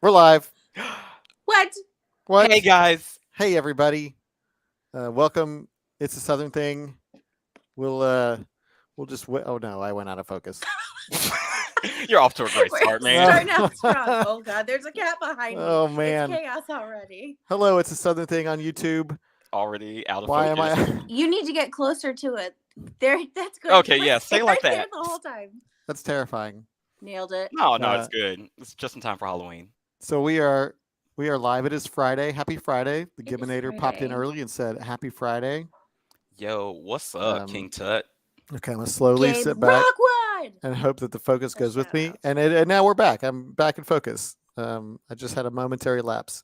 We're live. What? What? Hey guys. Hey everybody. Welcome. It's a Southern thing. We'll just wait. Oh no, I went out of focus. You're off to a great We're start, man. starting out strong. Oh God, there's a cat behind me. Oh man. It's chaos already. Hello, it's a Southern thing on YouTube. Already out of Why am focus. I? You need to get closer to it. There, that's good. Okay, yeah, Stay say like right there that. the whole time. That's terrifying. Nailed it. No, Uh, it's good. It's just in time for Halloween. So we are live. It is Friday. Happy Friday. The It is Gibbinator popped in Friday. early and said Happy Friday. Yo, what's up, King Tut? Okay, I'm gonna slowly Gabe sit back Rockwood. and hope that the focus goes with me. shout-out. And now we're back. I'm back in focus. I just had a momentary lapse.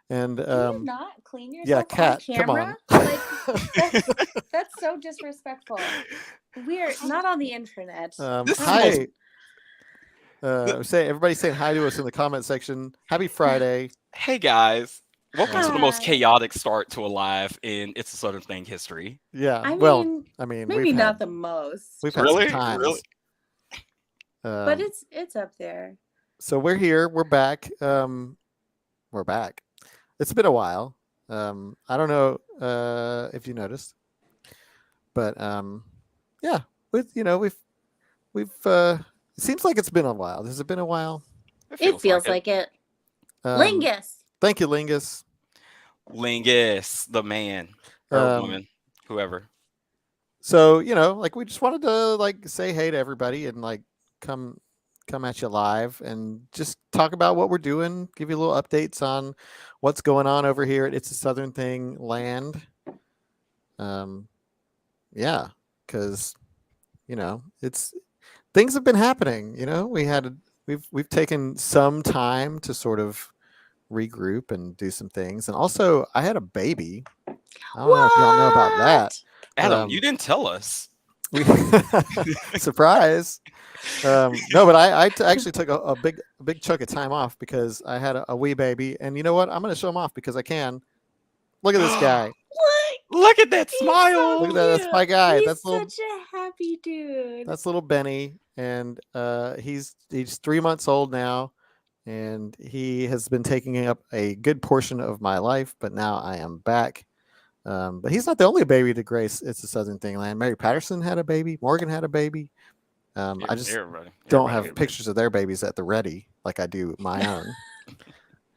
And Can you not clean yeah, yourself cat, on come camera? on. Like, that's so disrespectful. We're not on the internet. This is hi. Everybody's saying hi to us in the comment section. Happy Friday. Hey guys. Welcome to the most Hi. chaotic start to a live in It's a Southern Thing history. Yeah. I well, mean, I mean, maybe we've not had, the most, we've had Really? some times. Really? but it's up there. So we're here. We're back. We're back. It's been a while. I don't know if you noticed, but yeah, we've. It seems like it's been a while. Has it been a while? It feels like it. Lingus. Thank you, Lingus. Lingus, the man or woman, whoever. So like we just wanted to like say hey to everybody and like come at you live and just talk about what we're doing, give you a little updates on what's going on over here at It's a Southern Thing land. Yeah, because it's things have been happening. We've taken some time to sort of regroup and do some things, and also I had a baby. I don't know if y'all know about that. Adam, you didn't tell us. Surprise. No, but I actually took a big chunk of time off because I had a wee baby, and you know what? I'm going to show him off because I can. Look at this guy. Look at that He's smile. Look at that. That's my guy. He's That's such a happy dude. That's little Benny, and he's 3 months old now, and he has been taking up a good portion of my life. But now I am back. But he's not the only baby to grace It's a Southern Thing land. Mary Patterson had a baby. Morgan had a baby. I just don't have pictures of their babies at the ready like I do my own.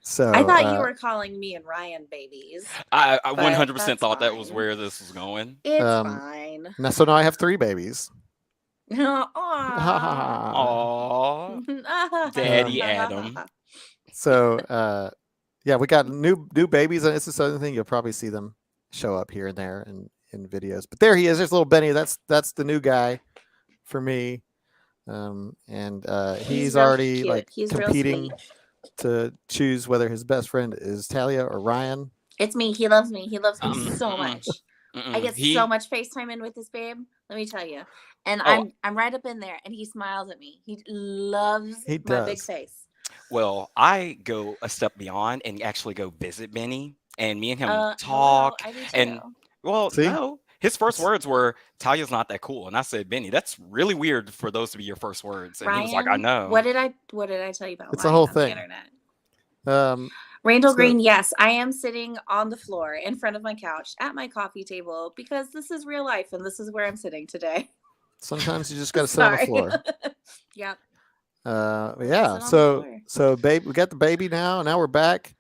So I thought you were calling me and Ryan babies. I But 100% that's thought that was fine. where this was going. It's fine. fine. So now I have 3 babies. Aww. Aww. Daddy Adam. So yeah, we got new babies on It's a Southern Thing. You'll probably see them show up here and there in videos. But there he is. There's little Benny. That's the new guy for me. And he's real already cute. like He's real competing sweet. to choose whether his best friend is Talia or Ryan. It's me. He loves me. He loves me so much. Mm-mm. I get so much FaceTime in with this babe. Let me tell you. And I'm right up in there, and he smiles at me. He loves my big face. Well, I go a step beyond and actually go visit Benny, and me and him Hello, talk. I do too. And well, See? no, his first words were Talia's not that cool, and I said, Benny, that's really weird for those to be your first words. And Ryan, he was like, I know. What did I tell you about? It's Ryan a whole on thing. The internet? Randall so- Green, yes, I am sitting on the floor in front of my couch at my coffee table because this is real life and this is where I'm sitting today. Sometimes you just got to sit on the floor. Yep. Yeah. Sit on the So babe, we got the baby now. Now we're back.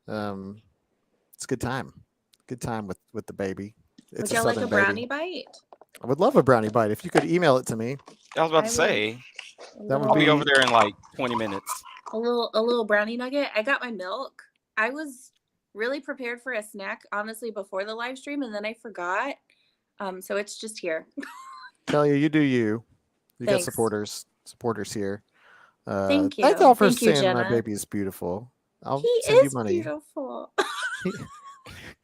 It's a good time. Good time with the baby. Would you like a brownie bite? I would love a brownie bite. If you could email it to me. I was about to I say, That would I'll be be- over there in like 20 minutes. A little brownie nugget. I got my milk. I was really prepared for a snack, honestly, before the live stream, and then I forgot. So it's just here. Talia, you do you. You Thanks. got supporters here. Thank you. Thank y'all for Thank you, saying my Jenna. baby is beautiful. I'll He send you is money. beautiful.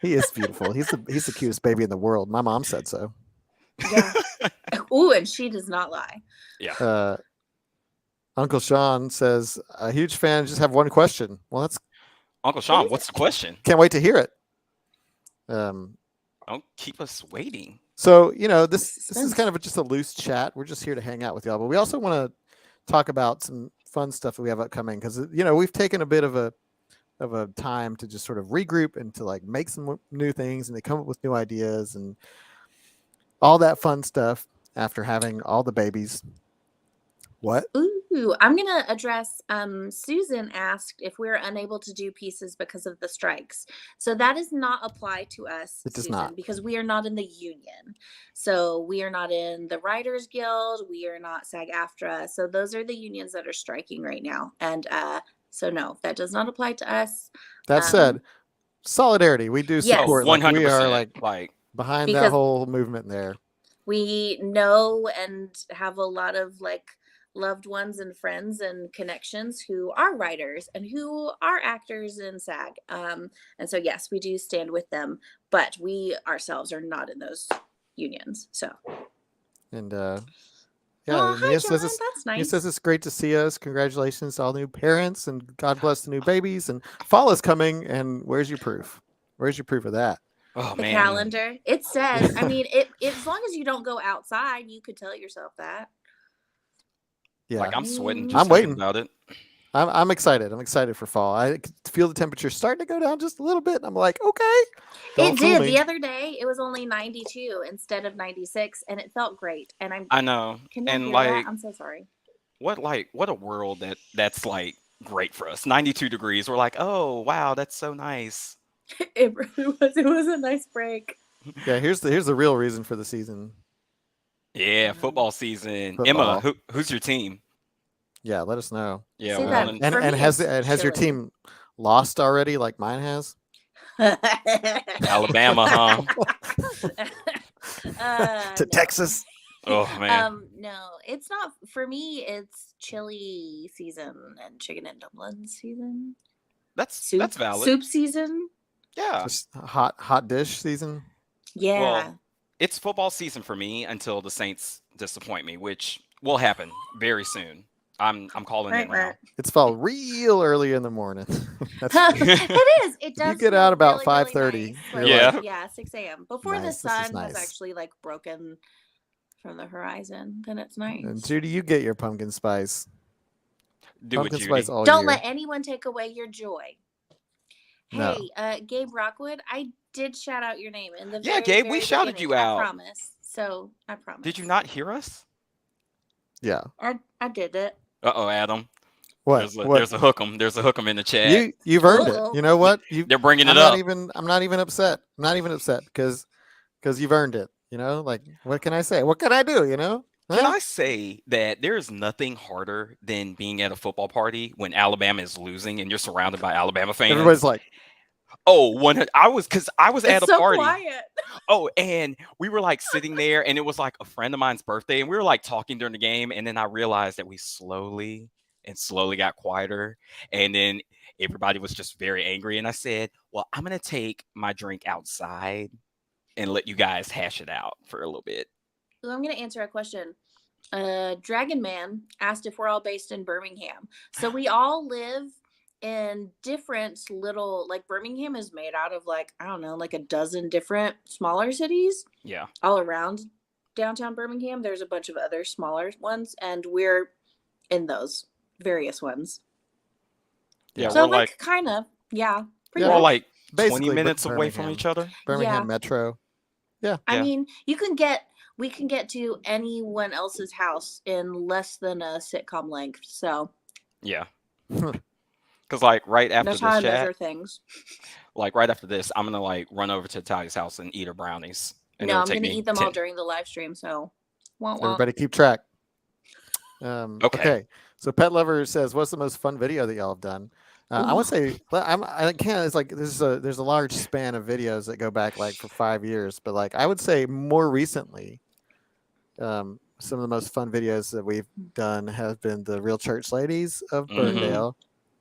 He is beautiful. He's the cutest baby in the world. My mom said so. Yeah. Ooh, and she does not lie. Yeah. Uncle Sean says, a huge fan, just have one question. Well, that's Uncle Sean, what's the question? can't wait to hear it. Don't keep us waiting. So, this is kind of just a loose chat. We're just here to hang out with y'all, but we also want to talk about some fun stuff that we have upcoming, because we've taken a bit of a time to just sort of regroup and to like make some new things and to come up with new ideas and all that fun stuff after having all the babies. What? Ooh, I'm going to address, Susan asked if we're unable to do pieces because of the strikes. So that does not apply to us, It does Susan, not. because we are not in the union. So we are not in the Writers Guild. We are not SAG-AFTRA. So those are the unions that are striking right now. And so no, that does not apply to us. That said, solidarity. We do Yes. support. 100%. Like, we are like behind Because- that whole movement there. We know and have a lot of like loved ones and friends and connections who are writers and who are actors in SAG. And so, yes, we do stand with them, but we ourselves are not in those unions. So, And oh, yeah, hi, Mia John. says That's Mia nice. says it's great to see us. Congratulations to all the new parents, and God bless the new babies. And fall is coming. And where's your proof? Where's your proof of that? oh The man. calendar. It says, I mean, as long as you don't go outside, you could tell yourself that. Yeah, Like I'm sweating I'm just thinking waiting. about it. I'm excited. I'm excited for fall. I could feel the temperature starting to go down just a little bit. And I'm like, okay. Don't It fool did. me. The other day, it was only 92 instead of 96, and it felt great. And I know. can you And hear like that? I'm so sorry. what a world that's like great for us. 92 degrees. We're like, oh wow, that's so nice. It really was. It was a nice break. Yeah, here's the real reason for the season. Yeah, football season. Football. Emma, who's your team? Yeah, let us know. Yeah, See we're that- on And For me, has it's your chilly. team lost already like mine has? Alabama, huh? To No. Texas. Oh man. No, it's not for me. It's chili season and chicken and dumplings season. That's Soup, valid. soup season. Yeah. Just hot dish season. Yeah. Well, it's football season for me until the Saints disappoint me, which will happen very soon. I'm calling it now. It's fall real early in the morning. That's It is. It does. you get feel out about really, really 5:30, nice. you're Like, Yeah. yeah, 6 a.m. Before Nice, the this is sun nice. has actually like broken from the horizon. Then it's nice. And Judy, you get your pumpkin spice. Do it, Pumpkin Judy. spice all Don't year. let anyone take away your joy. No. Hey, Gabe Rockwood, I did shout out your name in the Yeah, very, Gabe, we very shouted beginning, you out. I promise. So I promise. Did you not hear us? Yeah. I did it. Uh-oh, Adam. What? There's a hook 'em. There's a hook 'em in the chat. You've earned Uh-oh. it. You know what? They're bringing it I'm up. not even upset. I'm not even upset because you've earned it. You know, like what can I say? What can I do? You know? Can Huh? I say that there is nothing harder than being at a football party when Alabama is losing and you're surrounded by Alabama fans? Everybody's like, Oh, I was at It's a so party. quiet. Oh, and we were like sitting there, and it was like a friend of mine's birthday, and we were like talking during the game, and then I realized that we slowly got quieter, and then everybody was just very angry, and I said, "Well, I'm gonna take my drink outside and let you guys hash it out for a little bit." So I'm going to answer a question. Dragon Man asked if we're all based in Birmingham. So we all live in different little, like Birmingham is made out of like, I don't know, like a dozen different smaller cities Yeah. all around downtown Birmingham. There's a bunch of other smaller ones, and we're in those various ones. Yeah, So we're like kind of, yeah. Pretty we're all much. like 20 basically minutes away from Birmingham. each other. Birmingham Yeah. Metro. Yeah. I Yeah. mean, we can get to anyone else's house in less than a sitcom length. So Yeah. Because like right after that's how I this measure chat, things. like right after this, I'm gonna like run over to Talia's house and eat her brownies. And No, it'll I'm take going to me eat them 10 all during the live stream. So, won't. Everybody keep track. Okay. Okay. So Pet Lover says, "What's the most fun video that y'all have done?" I would say, well, I can't. It's like there's a large span of videos that go back like for 5 years, but like I would say more recently, some of the most fun videos that we've done have been the Real Church Ladies of Mhm.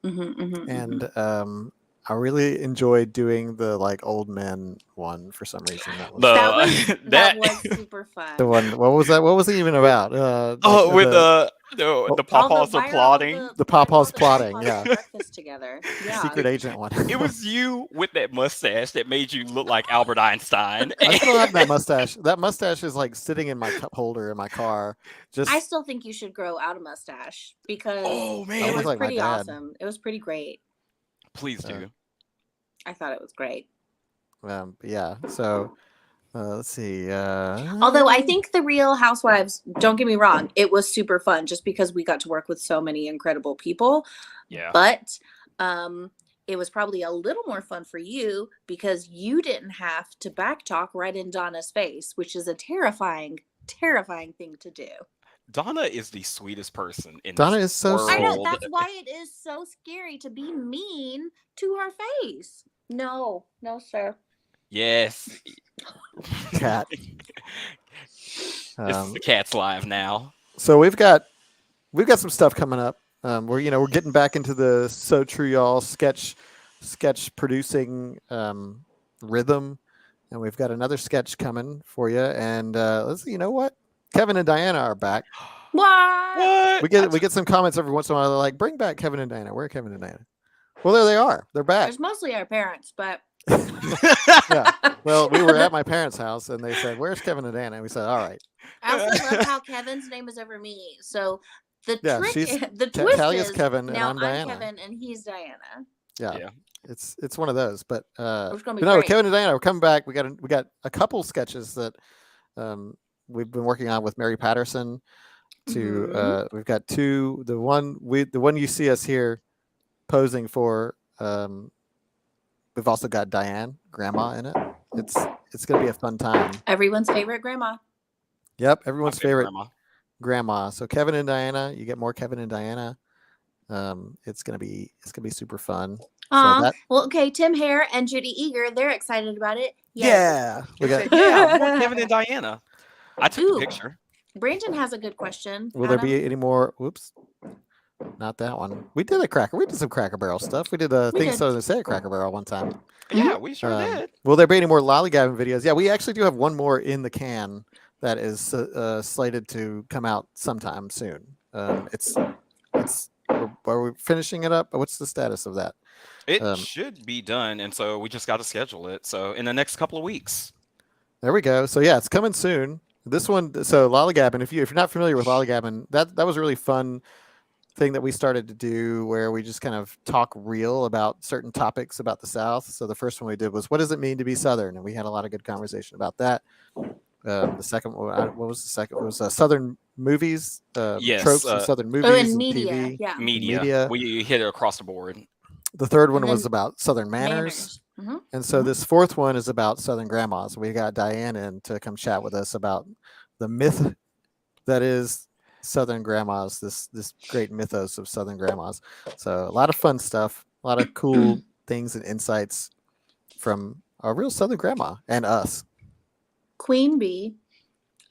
Burndale, and I really enjoyed doing the like old men one for some reason. That was that was super fun. the one. What was that? What was it even about? Oh, like with the the All pawpaws are why are all plotting. The pawpaws why are all plotting, yeah. breakfast together. Yeah. Secret agent one. It was you with that mustache that made you look like Albert Einstein. I still have that mustache. That mustache is like sitting in my cup holder in my car. Just I still think you should grow out a mustache because Oh it man, look was like my pretty dad. awesome. It was pretty great. please do. I thought it was great. yeah. So let's see. Although I think the Real Housewives, don't get me wrong, it was super fun just because we got to work with so many incredible people. Yeah. But it was probably a little more fun for you because you didn't have to backtalk right in Donna's face, which is a terrifying thing to do. Donna is the sweetest person in Donna this is so world. I know, Old. that's why it is so scary to be mean to her face. No, sir. Yes. Cat. This is the cat's live now. So we've got some stuff coming up. We're getting back into the So True Y'all sketch producing rhythm, and we've got another sketch coming for you. And let's see, you know what? Kevin and Diana are back. What? We get some comments every once in a while. They're like, "Bring back Kevin and Diana." Where are Kevin and Diana? Well, there they are. They're back. It's mostly our parents, but Yeah. Well, we were at my parents' house, and they said, "Where's Kevin and Diana?" And we said, "All right." I also love how Kevin's name is over me. So the twist Talias is Kevin, and now I'm Diana. Kevin and he's Diana. Yeah. It's one of those. But It's gonna be no, great. Kevin and Diana, we're coming back. We got a couple sketches that we've been working on with Mary Patterson. We've got two. The one you see us here posing for. We've also got Diane, Grandma, in it. It's gonna be a fun time. Everyone's favorite grandma. Yep, everyone's favorite grandma. So Kevin and Diana, you get more Kevin and Diana. It's gonna be super fun. Well, okay, Tim Hare and Judy Eager, they're excited about it. Yay. Yeah, we got. more Kevin and Diana. I took Ooh. the picture. Brandon has a good question. Will there be any more? Whoops, not that one. We did some Cracker Barrel stuff. We did a thing so they say at Cracker Barrel one time. Yeah, we sure did. Will there be any more lollygagging videos? Yeah, we actually do have one more in the can that is slated to come out sometime soon. Are we finishing it up? What's the status of that? It should be done, and so we just got to schedule it. So in the next couple of weeks. There we go. So yeah, it's coming soon. This one, so lollygabbing. If you're not familiar with lollygabbing, that was a really fun thing that we started to do, where we just kind of talk real about certain topics about the South. So the first one we did was, what does it mean to be Southern? And we had a lot of good conversation about that. The second one, what was the second? It was Southern movies, Yes, tropes of Southern movies and and media. TV. Yeah. Media. We hit it across the board. The third one And was then about Southern manners. Mhm. And so this fourth one is about Southern grandmas. We got Diane in to come chat with us about the myth that is Southern grandmas, this great mythos of Southern grandmas. So a lot of fun stuff, a lot of cool things and insights from a real Southern grandma and us. Queen Bee,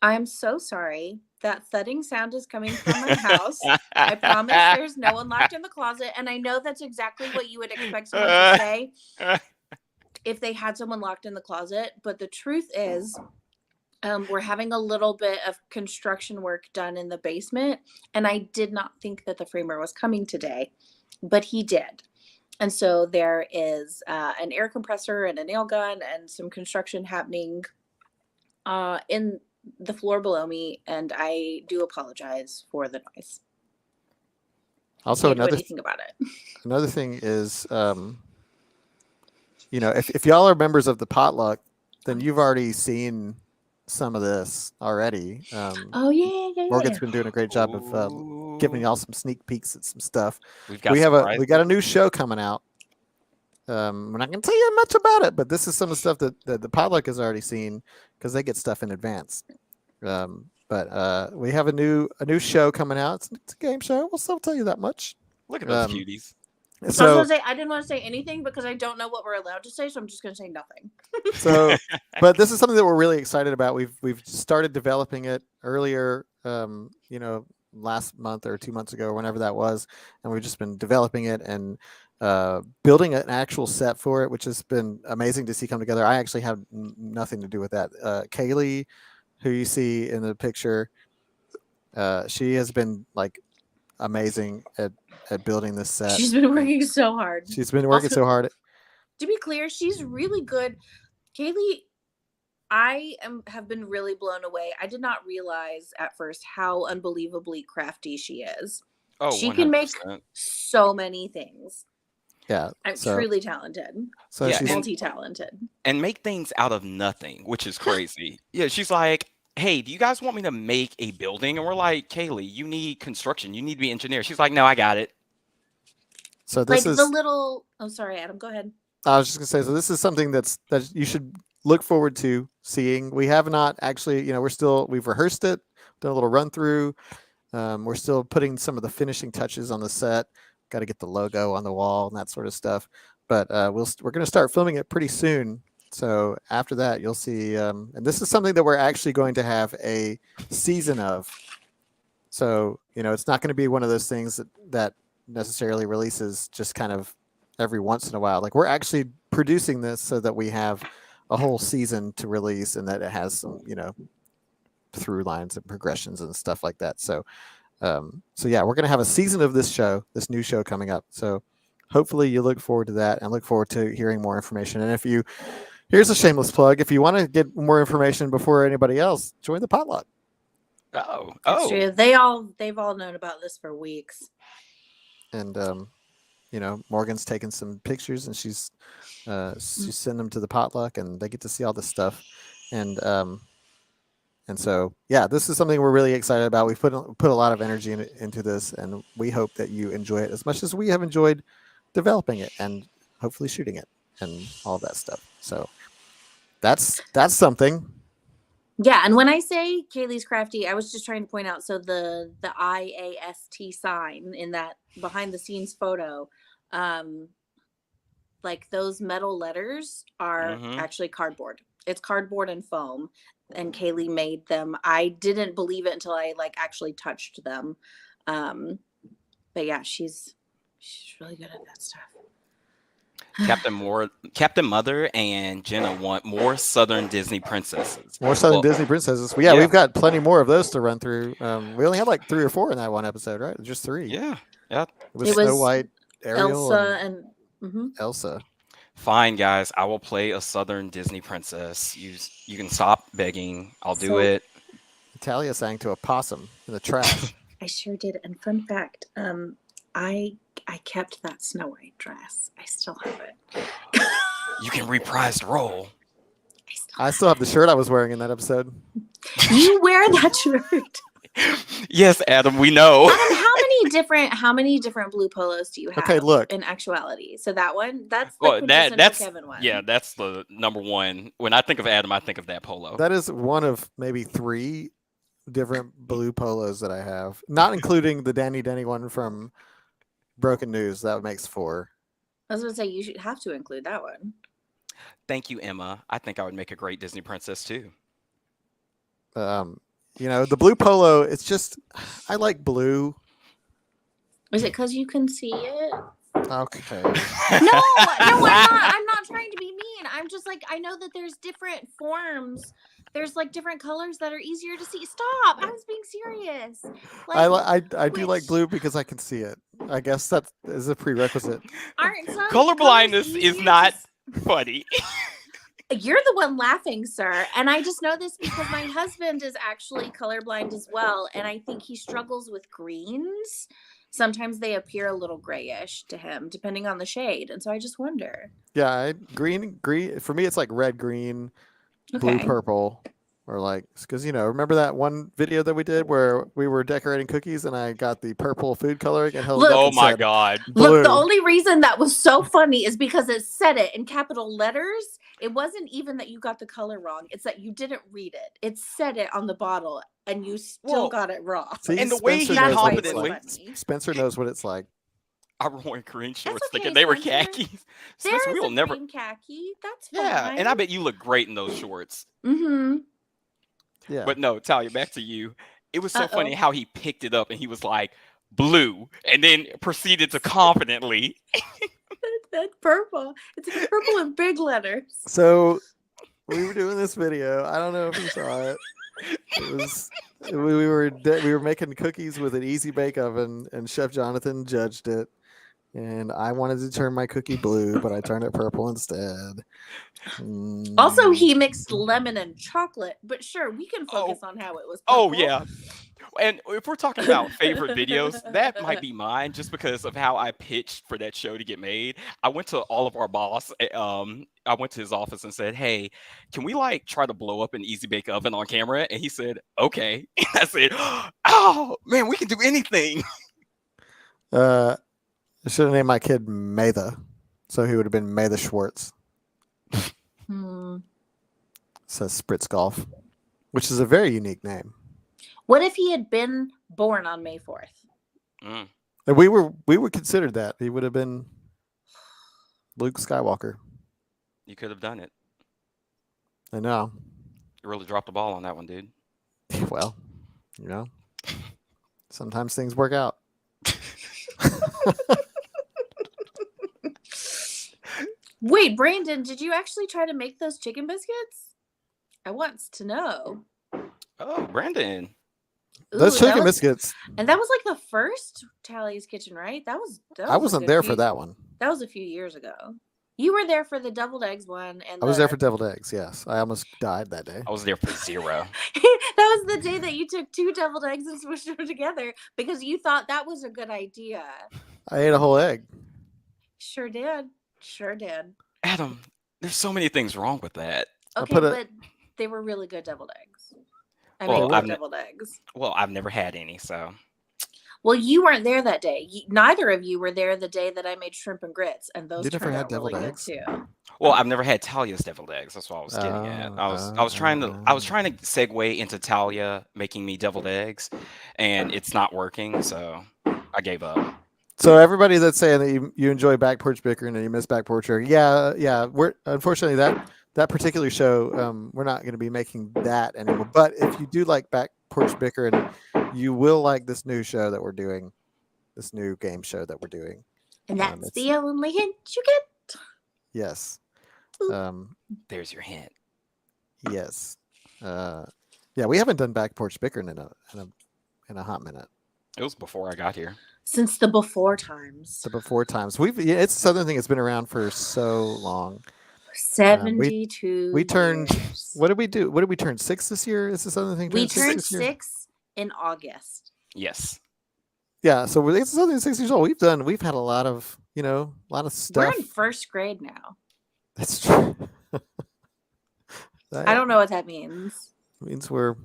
I'm so sorry. That thudding sound is coming from my house. I promise there's no one locked in the closet. And I know that's exactly what you would expect someone to say if they had someone locked in the closet. But the truth is, we're having a little bit of construction work done in the basement. And I did not think that the framer was coming today, but he did. And so there is an air compressor and a nail gun and some construction happening in the floor below me, and I do apologize for the noise. Also, Can't do anything about it. Another thing is, if y'all are members of the potluck, then you've already seen some of this already. Oh yeah. Morgan's been doing a great job of giving y'all some sneak peeks at some stuff. We got a new show coming out. We're not going to tell you much about it, but this is some of the stuff that the potluck has already seen because they get stuff in advance. But we have a new show coming out. It's a game show. We'll still tell you that much. Look at those cuties. So I was gonna say, I didn't want to say anything because I don't know what we're allowed to say, so I'm just going to say nothing. But this is something that we're really excited about. We've started developing it earlier, last month or 2 months ago, or whenever that was, and we've just been developing it and building an actual set for it, which has been amazing to see come together. I actually have nothing to do with that. Kaylee, who you see in the picture, she has been like amazing at building this set. She's been working so hard. She's been working Also, so hard. To be clear, she's really good. Kaylee, I have been really blown away. I did not realize at first how unbelievably crafty she is. Oh, She can make 100%. so many things. Yeah. I'm So, truly talented. so Yeah, she's and- Multi-talented. And make things out of nothing, which is crazy. Yeah, she's like, hey, do you guys want me to make a building? And we're like, Kaylee, you need construction. You need to be engineer. She's like, no, I got it. so Like this is the little. Oh, sorry, Adam. Go ahead. I was just gonna say, so this is something that you should look forward to seeing. We have not actually, we've rehearsed it, done a little run through. We're still putting some of the finishing touches on the set. Got to get the logo on the wall and that sort of stuff. But we're going to start filming it pretty soon. So after that, you'll see. And this is something that we're actually going to have a season of. So it's not going to be one of those things that necessarily releases just kind of every once in a while. Like, we're actually producing this so that we have a whole season to release, and that it has some through lines and progressions and stuff like that. So yeah, we're going to have a season of this new show coming up. So hopefully you look forward to that and look forward to hearing more information. And here's a shameless plug. If you want to get more information before anybody else, join the potluck. Oh, That's oh. true. They've all known about this for weeks. And, Morgan's taking some pictures, and she's sending them to the potluck, and they get to see all this stuff. And so, yeah, this is something we're really excited about. We've put a lot of energy into this, and we hope that you enjoy it as much as we have enjoyed developing it and hopefully shooting it and all that stuff. So that's something. Yeah, and when I say Kaylees Crafty, I was just trying to point out, so the IAST sign in that behind the scenes photo, like those metal letters are actually cardboard. It's cardboard and foam, and Kaylee made them. I didn't believe it until I actually touched them. But yeah, she's really good at that stuff. Captain Mother and Jenna want more Southern Disney princesses. More Southern Disney princesses. Well, yeah, we've got plenty more of those to run through. We only had like 3 or 4 in that one episode, right? Just 3. Yeah. It was Snow White, Ariel, Elsa, and Elsa. Fine, guys. I will play a Southern Disney princess. You can stop begging. I'll do it. Talia sang to a possum in the trash. I sure did. And fun fact, I kept that Snow White dress. I still have it. You can reprise the role. I still have the shirt I was wearing in that episode. You wear that shirt. Yes, Adam, we know. Adam, how many different blue polos do you have? Okay, look. In actuality, so that one, that's the Well, that's quintessential Kevin one. Yeah, that's the number one. When I think of Adam, I think of that polo. That is one of maybe 3 different blue polos that I have, not including the Danny Denny one from Broken News. That makes 4. I was going to say you should have to include that one. Thank you, Emma. I think I would make a great Disney princess too. The blue polo, it's just, I like blue. Is it because you can see it? Okay. No, I'm not trying to be mean. I'm just like, I know that there's different forms. There's like different colors that are easier to see. Stop! I was being serious. I do like blue because I can see it. I guess that is a prerequisite. Color blindness is not funny. You're the one laughing, sir. And I just know this because my husband is actually colorblind as well. And I think he struggles with greens. Sometimes they appear a little grayish to him, depending on the shade. And so I just wonder. Yeah, green. For me, it's like red, green, blue, purple. Or like, because, remember that one video that we did where we were decorating cookies and I got the purple food coloring and held it up Oh and my said, God. blue. Look, the only reason that was so funny is because it said it in capital letters. It wasn't even that you got the color wrong. It's that you didn't read it. It said it on the bottle and you still got it wrong. See, And the way he knows what it's confidently- like. Spencer knows what it's like. I were wearing green shorts okay, thinking they were Spencer. khakis. There's Spencer, we will a never. green khaki. That's fine. Yeah, and I bet you look great in those shorts. Mm-hmm. Yeah. But no, Talia, back to you. It was so funny Uh-oh. how he picked it up and he was like, blue, and then proceeded to confidently. That's purple. It's purple in big letters. So we were doing this video. I don't know if you saw it. It was we were making cookies with an easy bake oven, and Chef Jonathan judged it. And I wanted to turn my cookie blue, but I turned it purple instead. Also, he mixed lemon and chocolate, but sure, we can focus on how it was purple. Oh yeah. And if we're talking about favorite videos, that might be mine just because of how I pitched for that show to get made. I went to all of our boss. I went to his office and said, "Hey, can we like try to blow up an easy bake oven on camera?" And he said, "Okay." And I said, "Oh man, we can do anything." I should have named my kid Matha, so he would have been Matha Schwartz. Says Spritz Golf, which is a very unique name. What if he had been born on May 4th? And we would consider that. He would have been Luke Skywalker. You could have done it. I know. You really dropped the ball on that one, dude. Well, sometimes things work out. Wait, Brandon, did you actually try to make those chicken biscuits? I want to know. Oh, Brandon. Those chicken biscuits. And that was like the first Talia's Kitchen, right? That was I wasn't there for that one. That was a few years ago. You were there for the deviled eggs one. And I was there for deviled eggs, yes. I almost died that day. I was there for 0. That was the day that you took 2 deviled eggs and smushed them together because you thought that was a good idea. I ate a whole egg. Sure did. Adam, there's so many things wrong with that. Okay, but they were really good deviled eggs. I made deviled eggs. Well, I've never had any, so. Well, you weren't there that day. Neither of you were there the day that I made shrimp and grits, and those turned out really good too. Well, I've never had Talia's deviled eggs. That's what I was getting at. I was trying to segue into Talia making me deviled eggs, and it's not working, so I gave up. So everybody that's saying that you enjoy Back Porch Bickering and you miss Back Porch Bickering, yeah, we're unfortunately that particular show, we're not going to be making that anymore. But if you do like Back Porch Bickering, you will like this new show that we're doing, this new game show that we're doing. And that's the only hint you get. Yes. There's your hint. Yes. Yeah, we haven't done Back Porch Bickering in a hot minute. It was before I got here. Since the before times. It's a Southern thing. It's been around for so long. 72. We turned. What did we do? What did we turn 6 this year? Is this Southern thing? We turned 6 in August. Yes. Yeah. So it's Southern 6 years old. We've had a lot of stuff. We're in first grade now. That's true. I don't know what that means. It means we're.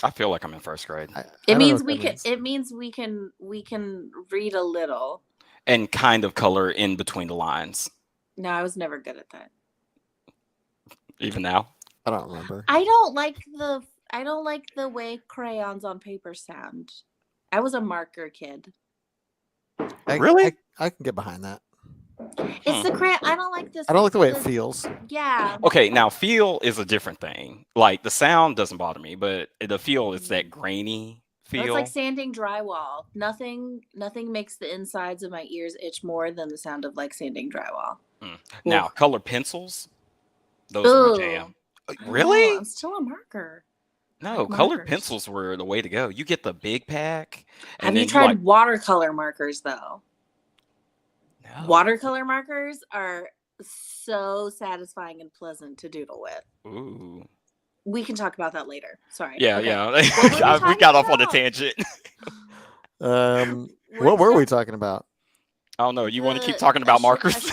I feel like I'm in first grade. It means we can. It means we can read a little and kind of color in between the lines. No, I was never good at that. Even now, I don't remember. I don't like the way crayons on paper sound. I was a marker kid. Really? I can get behind that. It's the crayon. I don't like this. I don't like the way it feels. Yeah. Okay, now feel is a different thing. Like the sound doesn't bother me, but the feel is that grainy feel. It's like sanding drywall. Nothing makes the insides of my ears itch more than the sound of like sanding drywall. Now, colored pencils, those are my jam. Really? I'm still a marker. No, colored pencils were the way to go. You get the big pack. Have you tried watercolor markers though? No. Watercolor markers are so satisfying and pleasant to doodle with. Ooh. We can talk about that later. Sorry. Yeah, okay. Yeah. We got off on a tangent. What were we talking about? I don't know. You want to keep talking about markers?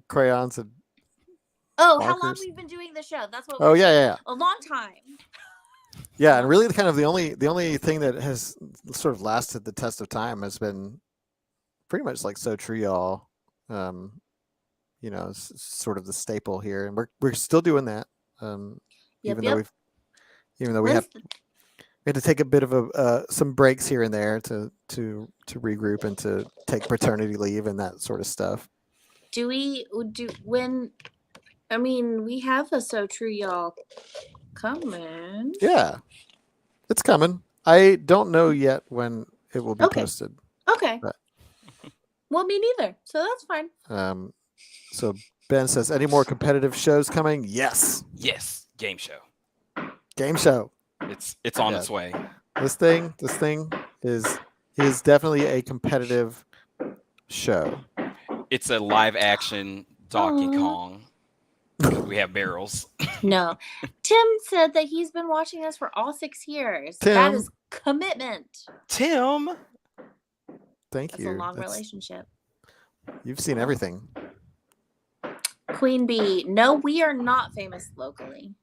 Crayons and markers. How long we've been doing the show? That's what. Yeah. A long time. Yeah, and really, kind of the only thing that has sort of lasted the test of time has been pretty much like So True Y'all. Sort of the staple here, and we're still doing that. Even though we had to take a bit of some breaks here and there to regroup and to take paternity leave and that sort of stuff. We have a So True Y'all coming. Yeah, it's coming. I don't know yet when it will be posted. Okay. But, well, me neither. So that's fine. So Ben says, any more competitive shows coming? Yes. Yes. Game show. Game show. It's on Yeah. its way. This thing is definitely a competitive show. It's a live action Donkey Aw. Kong because we have barrels. No. Tim said that he's been watching us for all 6 years. That Tim. is commitment. Tim, Thank That's you. a long relationship. You've seen everything. Queen Bee. No, we are not famous locally.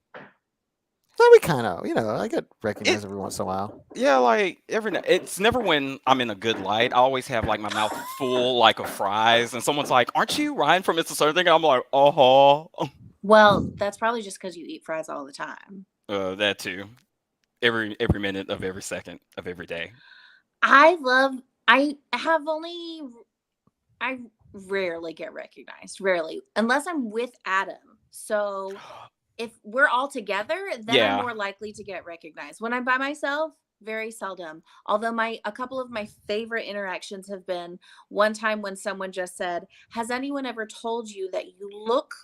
So we kind of, I get recognized every once in a while. yeah, like it's never when I'm in a good light. I always have like my mouth full like of fries, and someone's like, "Aren't you Ryan from It's a Certain Thing?" I'm like, Well, that's probably just because you eat fries all the time. That too. Every minute of every second of every day. I rarely get recognized. Rarely. Unless I'm with Adam. So if we're all together, then Yeah. I'm more likely to get recognized. When I'm by myself, very seldom. Although a couple of my favorite interactions have been one time when someone just said, "Has anyone ever told you that you look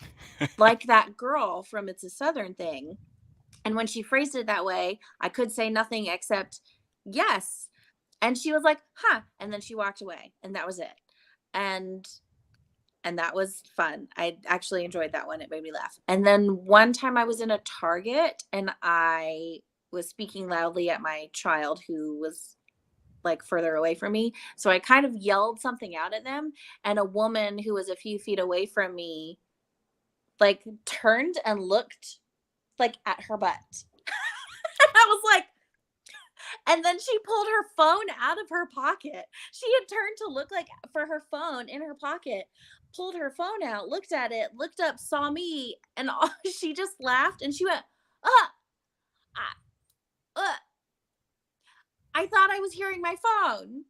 like that girl from It's a Southern Thing?" And when she phrased it that way, I could say nothing except yes. And she was like, "Huh." And then she walked away, and that was it. And that was fun. I actually enjoyed that one. It made me laugh. And then one time I was in a Target and I was speaking loudly at my child who was like further away from me. So I kind of yelled something out at them, and a woman who was a few feet away from me like turned and looked like at her butt. I was like, and then she pulled her phone out of her pocket. She had turned to look like for her phone in her pocket, pulled her phone out, looked at it, looked up, saw me, and she just laughed and she went, I thought I was hearing my phone.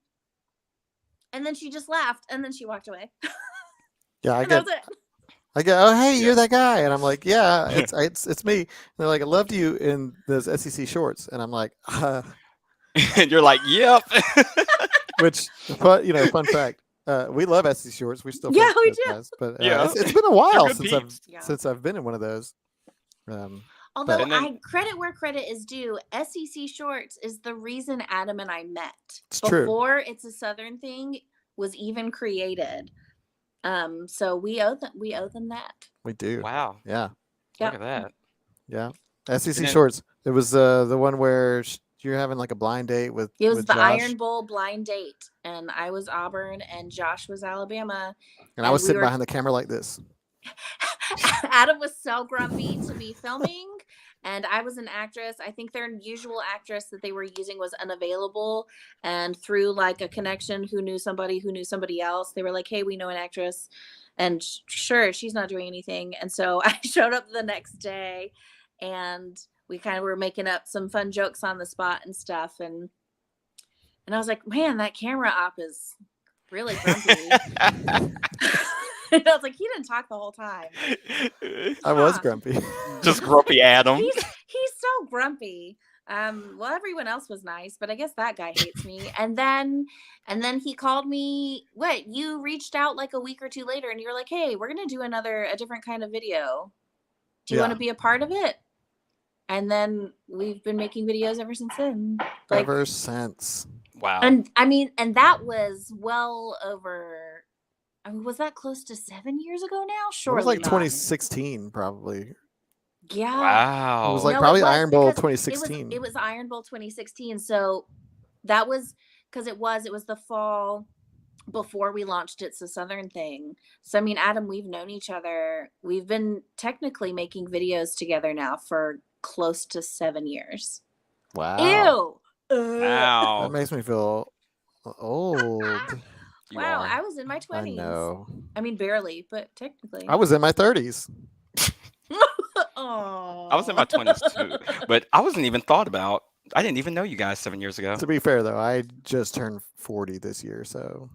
And then she just laughed and then she walked away. Yeah, that was it. I go, "Oh, hey, you're that guy," and I'm like, "Yeah, it's me." And they're like, "I loved you in those SEC shorts," and I'm like, And you're like, "Yep." which, fun fact, we love SEC shorts. We still, Yeah, friends with we those do. guys, but Yeah. it's been a while good since peeps. since I've been in one of those. Although And then- I credit where credit is due, SEC shorts is the reason Adam and I met. It's true. Before It's a Southern Thing was even created. So we owe them that. We do. Wow. Yeah. Look at that. Yeah. SEC And then- shorts. It was the one where you're having like a blind date with. It was with the Josh, Iron Bowl blind date, and I was Auburn, and Josh was Alabama. and I was we sitting were- behind the camera like this. Adam was so grumpy to be filming, and I was an actress. I think their usual actress that they were using was unavailable, and through like a connection who knew somebody else, they were like, "Hey, we know an actress," and sure, she's not doing anything. And so I showed up the next day, and we kind of were making up some fun jokes on the spot and stuff, and I was like, "Man, that camera op is really grumpy." I was like, he didn't talk the whole time. I was grumpy. Just grumpy Adam. He's so grumpy. Well, everyone else was nice, but I guess that guy hates me. And then he called me. What? You reached out like a week or two later, and you're like, "Hey, we're gonna do a different kind of video. Do you want to be a part of it?" And then we've been making videos ever since then. Like, Ever since. Wow. and that was well over. I mean, was that close to 7 years ago now? Sure. It was like not. 2016, probably. Yeah. It Wow. was like No, probably it was Iron Bowl because 2016. It was Iron Bowl 2016. So that was because it was the fall before we launched It's a Southern Thing. So I mean, Adam, we've known each other. We've been technically making videos together now for close to 7 years. Wow. Ew. Wow. That makes me feel old. You Wow, are. I was in my 20s. I know. I mean, barely, but technically. I was in my 30s. Aww. I was in my 20s too, but I wasn't even thought about. I didn't even know you guys 7 years ago. To be fair, though, I just turned 40 this year, so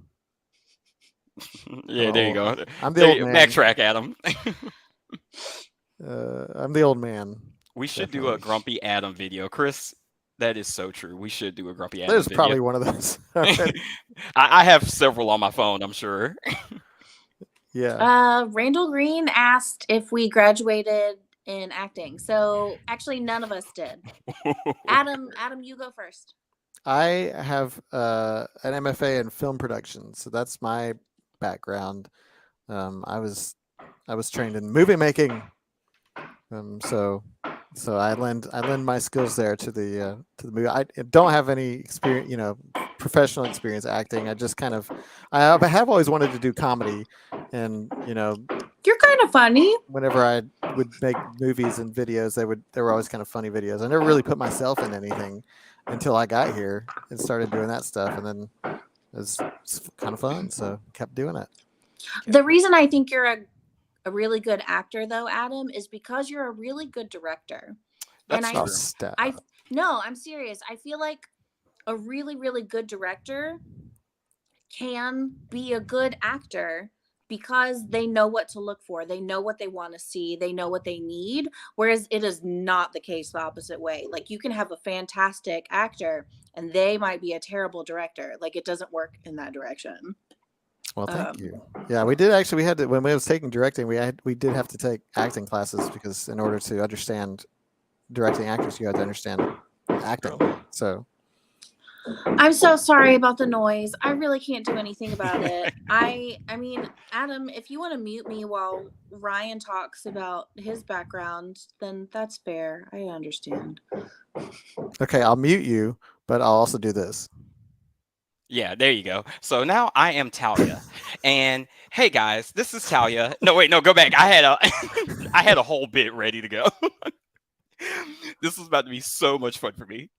Yeah, there you go. I'm the old man. Backtrack, Adam. I'm the old man. We should do a Definitely. Grumpy Adam video. Chris, that is so true. We should do a Grumpy Adam There's video. probably one of those. I have several on my phone, I'm sure. Yeah. Randall Green asked if we graduated in acting. So actually, none of us did. Adam, you go first. I have an MFA in film production, so that's my background. I was trained in movie making, so I lend my skills there to the movie. I don't have any experience, professional experience acting. I just I have always wanted to do comedy, and You're kind of funny. whenever I would make movies and videos, they were always kind of funny videos. I never really put myself in anything until I got here and started doing that stuff, and then it's kind of fun, so kept doing it. The reason I think you're a really good actor, though, Adam, is because you're a really good director. That's and I'm serious. I feel like a really, really good director can be a good actor because they know what to look for. They know what they want to see. They know what they need. Whereas it is not the case the opposite way. Like, you can have a fantastic actor and they might be a terrible director. Like, it doesn't work in that direction. Well, thank you. Yeah, we did actually. We had to, when we was taking directing, we did have to take acting classes, because in order to understand directing actors, you had to understand acting. So I'm so sorry about the noise. I really can't do anything about it. I mean, Adam, if you want to mute me while Ryan talks about his background, then that's fair. I understand. Okay, I'll mute you, but I'll also do this. Yeah, there you go. So now I am Talia, and hey guys, this is Talia. No, wait, no, go back. I had a whole bit ready to go. This is about to be so much fun for me.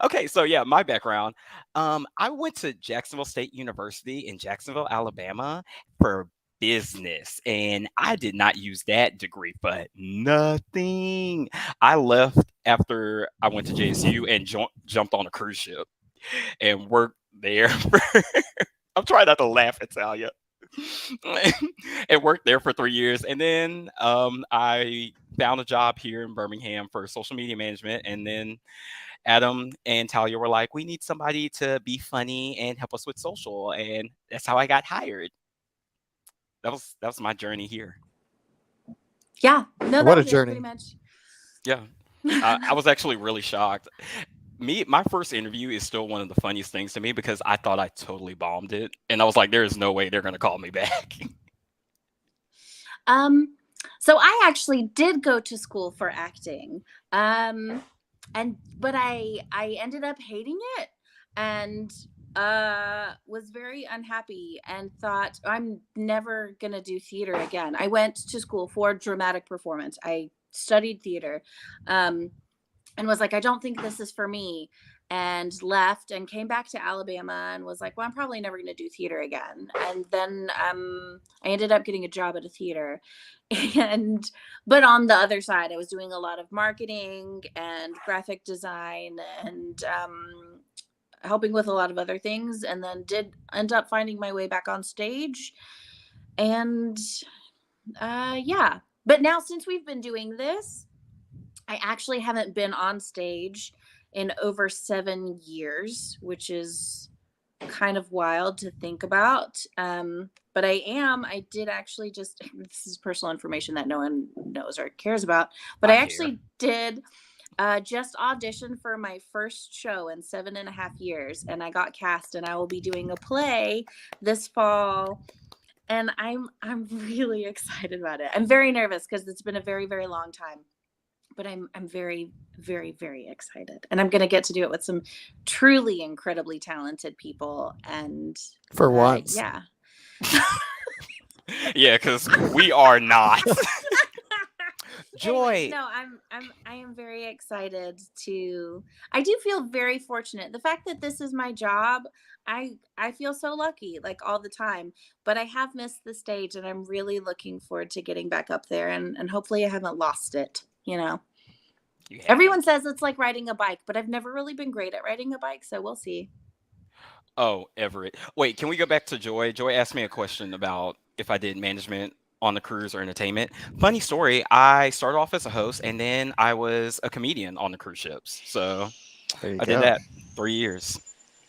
Okay, so yeah, my background. I went to Jacksonville State University in Jacksonville, Alabama for business, and I did not use that degree for nothing. I left after I went to JSU and jumped on a cruise ship and worked there. I'm trying not to laugh at Talia. And worked there for 3 years, and then I found a job here in Birmingham for social media management, and then Adam and Talia were like, we need somebody to be funny and help us with social, and that's how I got hired. That was my journey here. Yeah, no, What that a was journey. pretty much. Yeah. I was actually really shocked. My first interview is still one of the funniest things to me, because I thought I totally bombed it, and I was like, there is no way they're going to call me back. So I actually did go to school for acting. But I ended up hating it, and was very unhappy, and thought, I'm never going to do theater again. I went to school for dramatic performance. I studied theater. And was like, I don't think this is for me, and left and came back to Alabama and was like, well, I'm probably never going to do theater again. And then I ended up getting a job at a theater. But on the other side, I was doing a lot of marketing and graphic design and helping with a lot of other things, and then did end up finding my way back on stage. And yeah. But now, since we've been doing this, I actually haven't been on stage in over 7 years, which is kind of wild to think about. But I did actually just, this is personal information that no one knows or cares about, but I actually did just audition for my first show in 7.5 years, and I got cast, and I will be doing a play this fall. And I'm really excited about it. I'm very nervous because it's been a very, very long time. But I'm very, very, very excited. And I'm going to get to do it with some truly incredibly talented people. And for once. Yeah. Yeah, because we are not. Joy. Anyways, no, I am very excited I do feel very fortunate. The fact that this is my job, I feel so lucky, like, all the time. But I have missed the stage, and I'm really looking forward to getting back up there, and hopefully I haven't lost it, Everyone says it's like riding a bike, but I've never really been great at riding a bike, so we'll see. Oh, Everett. Wait, can we go back to Joy? Joy asked me a question about if I did management on the cruise or entertainment. Funny story, I started off as a host, and then I was a comedian on the cruise ships. So I did that 3 years.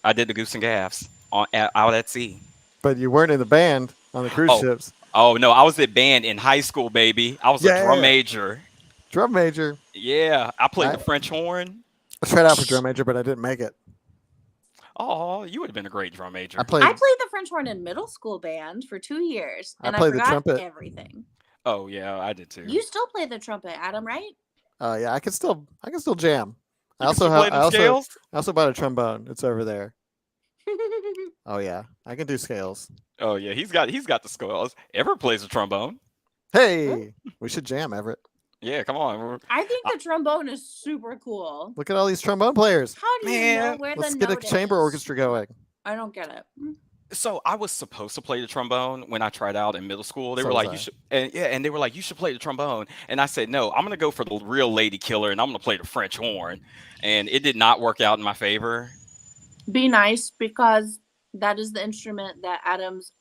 I did the Goose and Gaffs out at sea. But you weren't in the band. on the cruise Oh, ships. oh no, I was at band in high school, baby. I was a drum Yeah. major. Drum major. Yeah, I played I- the French horn. I tried out for drum major, but I didn't make it. Oh, you would have been a great drum major. I played I played the French horn in middle school band for 2 years, I and I played the forgot trumpet. everything. Oh yeah, I did too. You still play the trumpet, Adam, right? yeah, I can still jam. You can still play them scales? I also bought a trombone. It's over there. Oh yeah, I can do scales. Oh yeah, he's got the scales. Everett plays the trombone. Hey, we should jam, Everett. Yeah, come on. I think the trombone is super cool. Look at all these trombone players. How do you know Man, where Let's the get a note chamber is? orchestra going. I don't get it. So I was supposed to play the trombone when I tried out in middle school. They So were was like, I. you should, and they were like, you should play the trombone. And I said, no, I'm gonna go for the real lady killer, and I'm gonna play the French horn. And it did not work out in my favor. Be nice, because that is the instrument that Adam's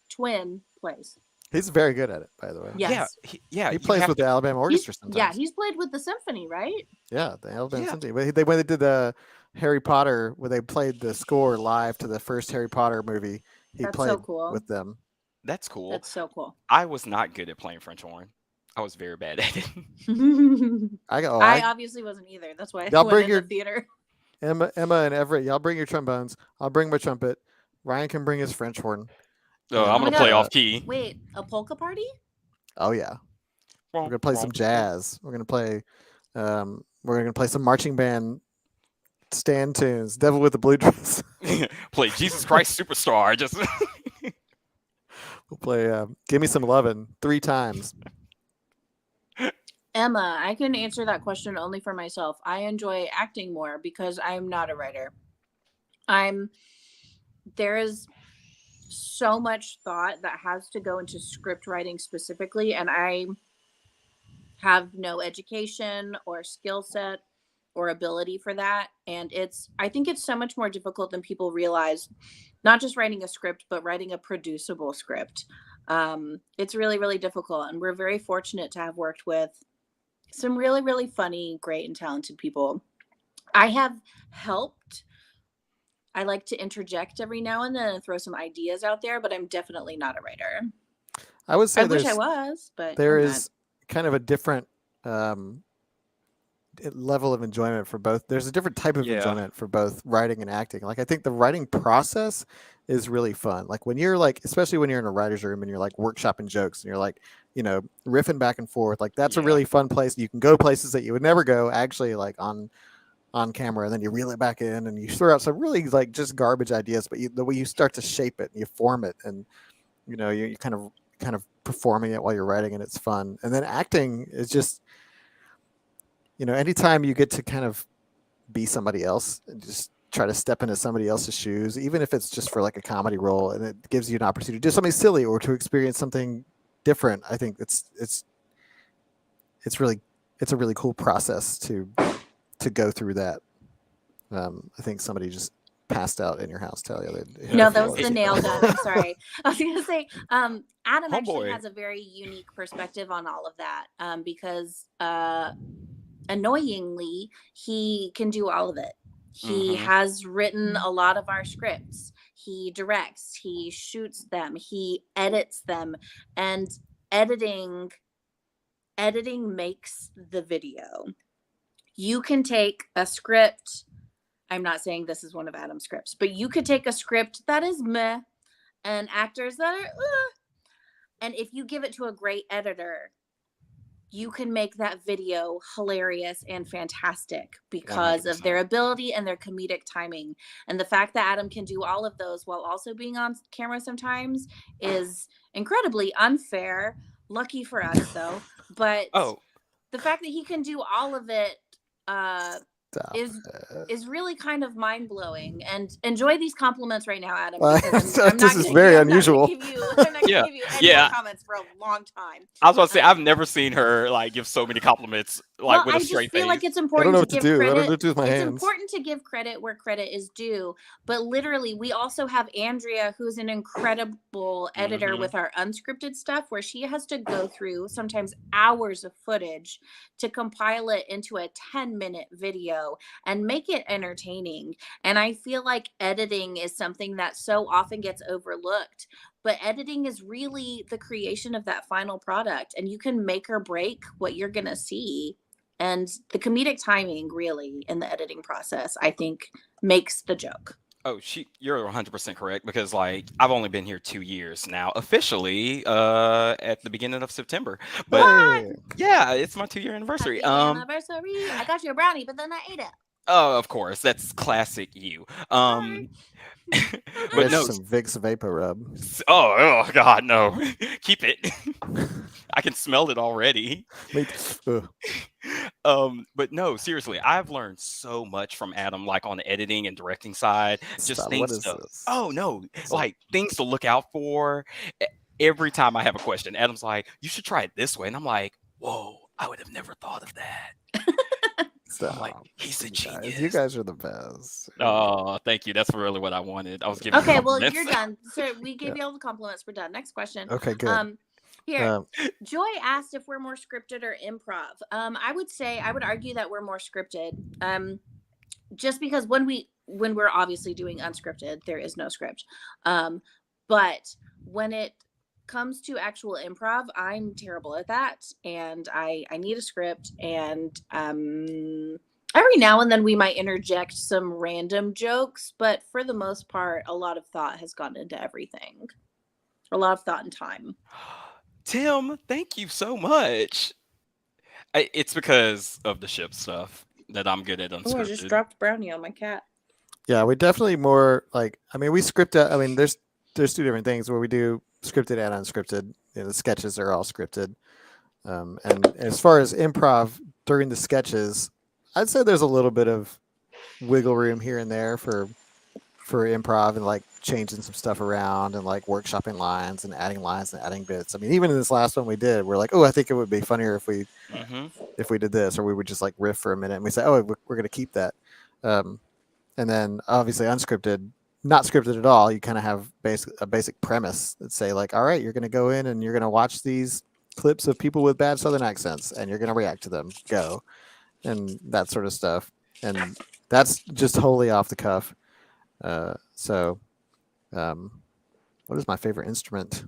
twin plays. He's very good at it, by the way. Yes. Yeah, He you plays have with the Alabama Orchestra sometimes. Yeah, he's played with the symphony, right? Yeah, the Alabama Yeah. Symphony. When they did the Harry Potter, where they played the score live to the first Harry Potter movie, he That's played so cool. with them. That's cool. That's so cool. I was not good at playing French horn. I was very bad at it. I obviously wasn't either. That's why I Y'all went bring in your- the theater. Emma and Everett, y'all bring your trombones. I'll bring my trumpet. Ryan can bring his French horn. Oh, Yeah. I'm gonna my play God. off key. Wait, a polka party? Oh yeah, we're gonna play some jazz. We're gonna play some marching band stand tunes. Devil with the Blue Dress. Play Jesus Christ Superstar. Just We'll play Give Me Some Lovin' 3 times. Emma, I can answer that question only for myself. I enjoy acting more because I'm not a writer. There is so much thought that has to go into script writing specifically, and I have no education or skill set or ability for that. And I think it's so much more difficult than people realize, not just writing a script, but writing a producible script. It's really, really difficult. And we're very fortunate to have worked with some really, really funny, great, and talented people. I have helped. I like to interject every now and then and throw some ideas out there, but I'm definitely not a writer. I would say I wish I there's was, but there I'm is kind of a different level of enjoyment for both. There's a different type of Yeah. enjoyment for both writing and acting. Like I think the writing process is really fun. Like when you're like, especially when you're in a writer's room and you're like workshopping jokes and you're like, riffing back and forth. Like that's a Yeah. really fun place. You can go places that you would never go actually, like on camera, and then you reel it back in and you throw out some really like just garbage ideas, but the way you start to shape it, you form it, and you kind of performing it while you're writing, and it's fun. And then acting is just, anytime you get to kind of be somebody else and just try to step into somebody else's shoes, even if it's just for like a comedy role, and it gives you an opportunity to do something silly or to experience something different. I think it's a really cool process to go through that. I think somebody just passed out in your house, Talia. No, that was the nail gun. I'm sorry. I was going to say, Adam Oh, actually boy. has a very unique perspective on all of that, because annoyingly, he can do all of it. He Mhm. has written a lot of our scripts. He directs, he shoots them, he edits them, and editing makes the video. You can take a script. I'm not saying this is one of Adam's scripts, but you could take a script that is meh and actors that are and if you give it to a great editor, you can make that video hilarious and fantastic because of their 100%. ability and their comedic timing. And the fact that Adam can do all of those while also being on camera sometimes is incredibly unfair. Lucky for us, though. But Oh, the fact that he can do all of it Stop is it. is really kind of mind-blowing. And enjoy these compliments right now, Adam. Well, because this is very unusual. I'm not going to Yeah, give you any yeah. more comments for a long time. I was about to say I've never seen her like give so many compliments like with I a straight just feel face. like it's I don't important know to what to give do. I don't know credit. what to do with my It's hands. important to give credit where credit is due. But literally, we also have Andrea, who's an incredible editor Mhm. with our unscripted stuff, where she has to go through sometimes hours of footage to compile it into a 10-minute video and make it entertaining. And I feel like editing is something that so often gets overlooked. but editing is really the creation of that final product, and you can make or break what you're going to see. And the comedic timing really in the editing process, I think, makes the joke. Oh, you're 100% correct, because like I've only been here 2 years now, officially, at the beginning of September. But Hey. yeah, it's my 2-year anniversary. Happy anniversary. I got you a brownie, but then I ate it. Oh, of course, that's classic you. Sorry. But There's no, some Vicks Vapor Rub. oh God, no, keep it. I can smell it already. Ugh. But no, seriously, I've learned so much from Adam, like on the editing and directing side. Just Stop. things What is to, this? oh no, It's like things to look out for. Every time I have a question, Adam's like, "You should try it this way," and I'm like, "Whoa, I would have never thought of that." Stop. I'm like, he's a You guys- genius. You guys are the best. Oh, thank you. That's really what I wanted. I was giving. Okay, well, compliments. you're done. So we gave you all the compliments. We're done. Next question. Okay, good. Here, Joy asked if we're more scripted or improv. I would argue that we're more scripted. Just because when we're obviously doing unscripted, there is no script. But when it comes to actual improv, I'm terrible at that, and I need a script. And every now and then we might interject some random jokes, but for the most part, a lot of thought has gone into everything. A lot of thought and time. Tim, thank you so much. It's because of the ship stuff that I'm good at unscripted. Oh, I just dropped brownie on my cat. Yeah, we definitely more like. I mean, we script. I mean, there's two different things where we do scripted and unscripted. You know, the sketches are all scripted. And as far as improv during the sketches, I'd say there's a little bit of wiggle room here and there for improv, and like changing some stuff around and like workshopping lines and adding bits. I mean, even in this last one we did, we're like, oh, I think it would be funnier if we did this, or we would just like riff for a minute and we say, oh, we're going to keep that. And then obviously unscripted, not scripted at all. You kind of have a basic premise that say like, all right, you're going to go in and you're going to watch these clips of people with bad Southern accents and you're going to react to them. Go. And that sort of stuff. And that's just wholly off the cuff. So what is my favorite instrument?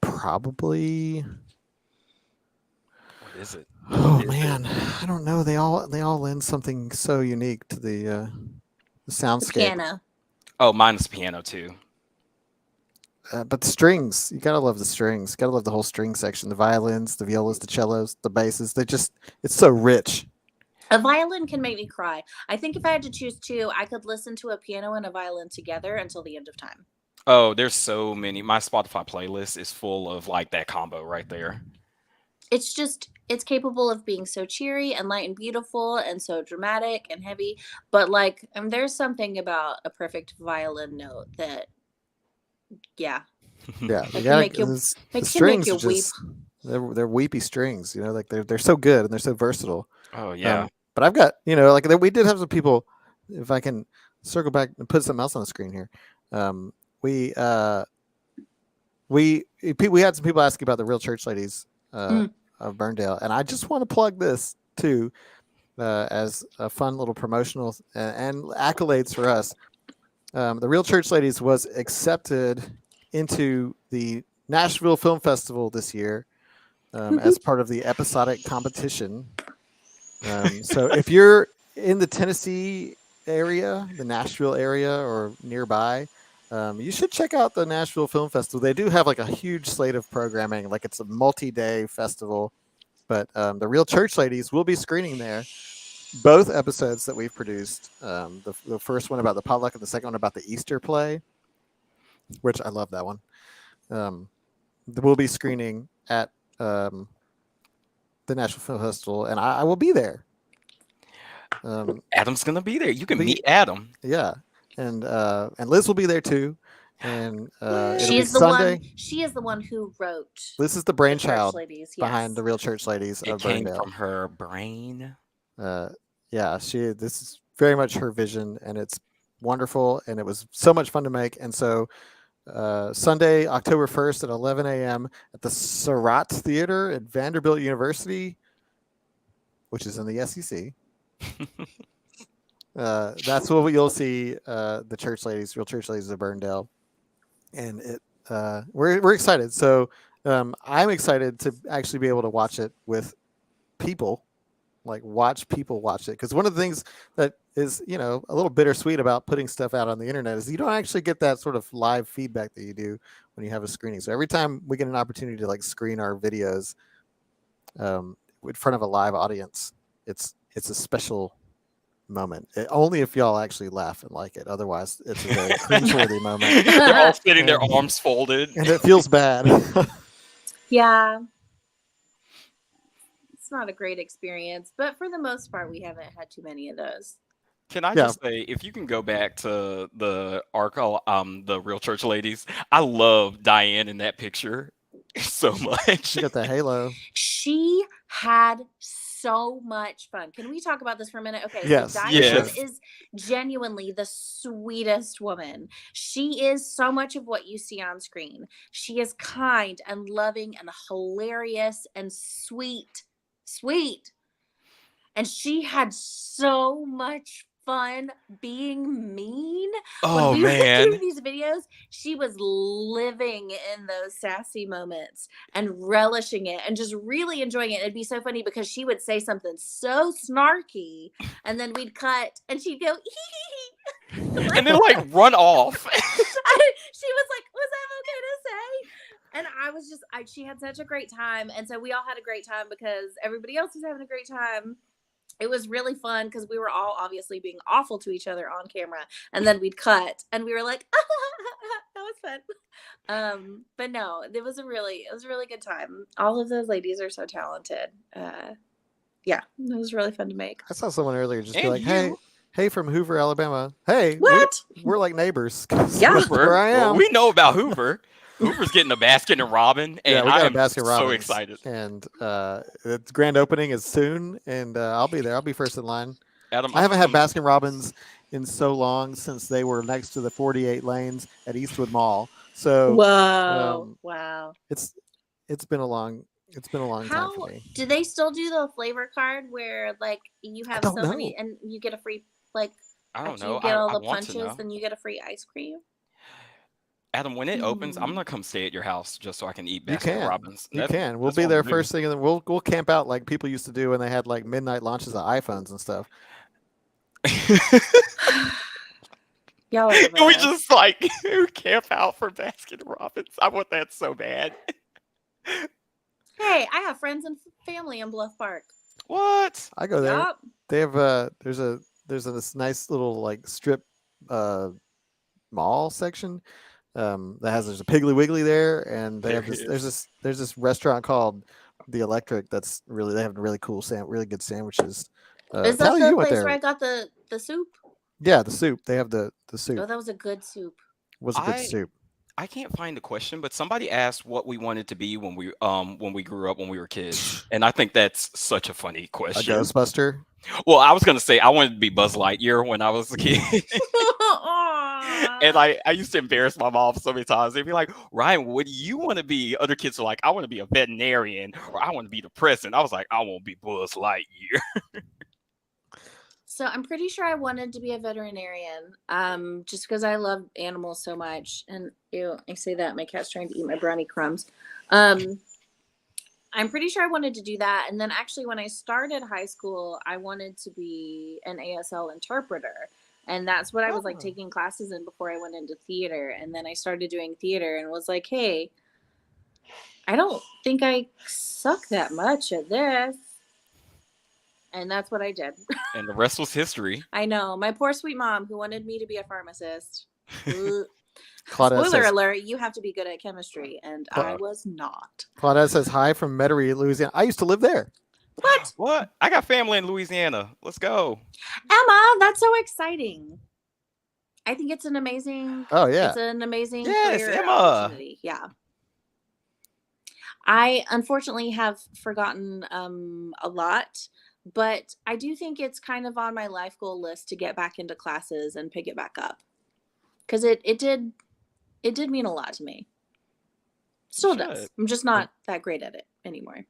Probably. What is it? Oh man, I don't know. They all lend something so unique to the soundscape. Piano. Oh, mine is piano too. But the strings, you gotta love the strings. You gotta love the whole string section. The violins, the violas, the cellos, the basses. It's so rich. A violin can make me cry. I think if I had to choose two, I could listen to a piano and a violin together until the end of time. Oh, there's so many. My Spotify playlist is full of like that combo right there. It's capable of being so cheery and light and beautiful and so dramatic and heavy. But like, there's something about a perfect violin note that, yeah. Yeah, Makes you weep. They're weepy strings. You know, like they're so good and they're so versatile. Oh yeah. But I've got, you know, like we did have some people. If I can circle back and put something else on the screen here, we had some people asking about the Real Church Ladies of Burndale, and I just want to plug this too as a fun little promotional and accolades for us. The Real Church Ladies was accepted into the Nashville Film Festival this year as part of the episodic competition. So if you're in the Tennessee area, the Nashville area, or nearby, you should check out the Nashville Film Festival. They do have like a huge slate of programming, like it's a multi-day festival. But the Real Church Ladies will be screening there. Both episodes that we've produced, the first one about the potluck and the second one about the Easter play, which I love that one. We'll be screening at the Nashville Film Festival, and I will be there. Adam's gonna be there. You can meet Adam. Yeah, and Liz will be there too. And she is the one who wrote. This is the brainchild behind the Real Church Ladies of Burndale. It came from her brain. Yeah, this is very much her vision, and it's wonderful, and it was so much fun to make. And so Sunday, October 1st at 11 a.m. at the Surratt Theater at Vanderbilt University, which is in the SEC. That's what you'll see, the Real Church Ladies of Burndale. and we're excited. So I'm excited to actually be able to watch it with people, like watch people watch it. Because one of the things that is, a little bittersweet about putting stuff out on the internet is you don't actually get that sort of live feedback that you do when you have a screening. So every time we get an opportunity to like screen our videos in front of a live audience, it's a special moment. Only if y'all actually laugh and like it. Otherwise, it's a very cringeworthy moment. They're all sitting, their arms folded. And it feels bad. Yeah. It's not a great experience, but for the most part, we haven't had too many of those. Can I just say, if you can go back to the the Real Church Ladies, I love Diane in that picture so much. She got the halo. She had so much fun. Can we talk about this for a minute? Okay, yes. So Diane is genuinely the sweetest woman. She is so much of what you see on screen. She is kind and loving and hilarious and sweet. And she had so much fun being mean. Oh, when we man. were doing these videos, she was living in those sassy moments and relishing it and just really enjoying it. It'd be so funny because she would say something so snarky and then we'd cut and she'd go, and then like run off. She was like, was that okay to say? And I was just, she had such a great time. And so we all had a great time because everybody else was having a great time. It was really fun because we were all obviously being awful to each other on camera. And then we'd cut and we were like, that was fun. But no, it was a really good time. All of those ladies are so talented. Yeah, it was really fun to make. I saw someone earlier just be And like, you- hey from Hoover, Alabama. Hey, What? We're like neighbors. Yeah. That's where I am. Well, we know about Hoover. Hoover's getting a Baskin and Robin, and Yeah, we got I a am Baskin Robbins. so excited. And the grand opening is soon, and I'll be there. I'll be first in line. Adam, I haven't had Baskin Robbins in so long since they were next to the 48 lanes at Eastwood Mall. So Whoa. Wow. it's been a long time for me. Do they still do the flavor card where like you have so many and you get a free like I don't after know. you get all I the want to punches know. then you get a free ice cream? Adam, when it opens, I'm gonna come stay at your house just so I can eat You Baskin can. Robbins. You can. We'll be there first thing, and then we'll camp out like people used to do when they had like midnight launches of iPhones and stuff. Y'all are the We best. just like camp out for Baskin Robbins. I want that so bad. Hey, I have friends and family in Bluff Park. What? I go there. Yup. They have there's this nice little like strip mall section there's a Piggly Wiggly there, and they have this there's this restaurant called The Electric that's they have really cool really good sandwiches. Is that Talia, the you went place there. where I got the soup? Yeah, the soup. They have the soup. Oh, that was a good soup. Was a good soup. I can't find the question, but somebody asked what we wanted to be when we grew up when we were kids, and I think that's such a funny A question. Ghostbuster. Well, I was gonna say I wanted to be Buzz Lightyear when I was a kid. And I used to embarrass my mom so many times. They'd be like, Ryan, what do you want to be? Other kids are like, I want to be a veterinarian, or I want to be the president. I was like, I want to be Buzz Lightyear. So I'm pretty sure I wanted to be a veterinarian, just because I love animals so much. And ew, I say that my cat's trying to eat my brownie crumbs. I'm pretty sure I wanted to do that. And then actually, when I started high school, I wanted to be an ASL interpreter. And that's what I was like taking classes in before I went into theater. And then I started doing theater and was like, hey, I don't think I suck that much at this. And that's what I did. And the rest was history. I know. My poor sweet mom who wanted me to be a pharmacist. Claudette Spoiler says, alert, you have to be good at chemistry. And I was not. Claudette says, hi from Metairie, Louisiana. I used to live there. What? I got family in Louisiana. Let's go. Emma, that's so exciting. I think it's an amazing. Oh, yeah. It's an amazing Yes, career Emma. opportunity. Yeah. I unfortunately have forgotten a lot, but I do think it's kind of on my life goal list to get back into classes and pick it back up. Because it did mean a lot to me. Still does. I'm just not that great at it anymore.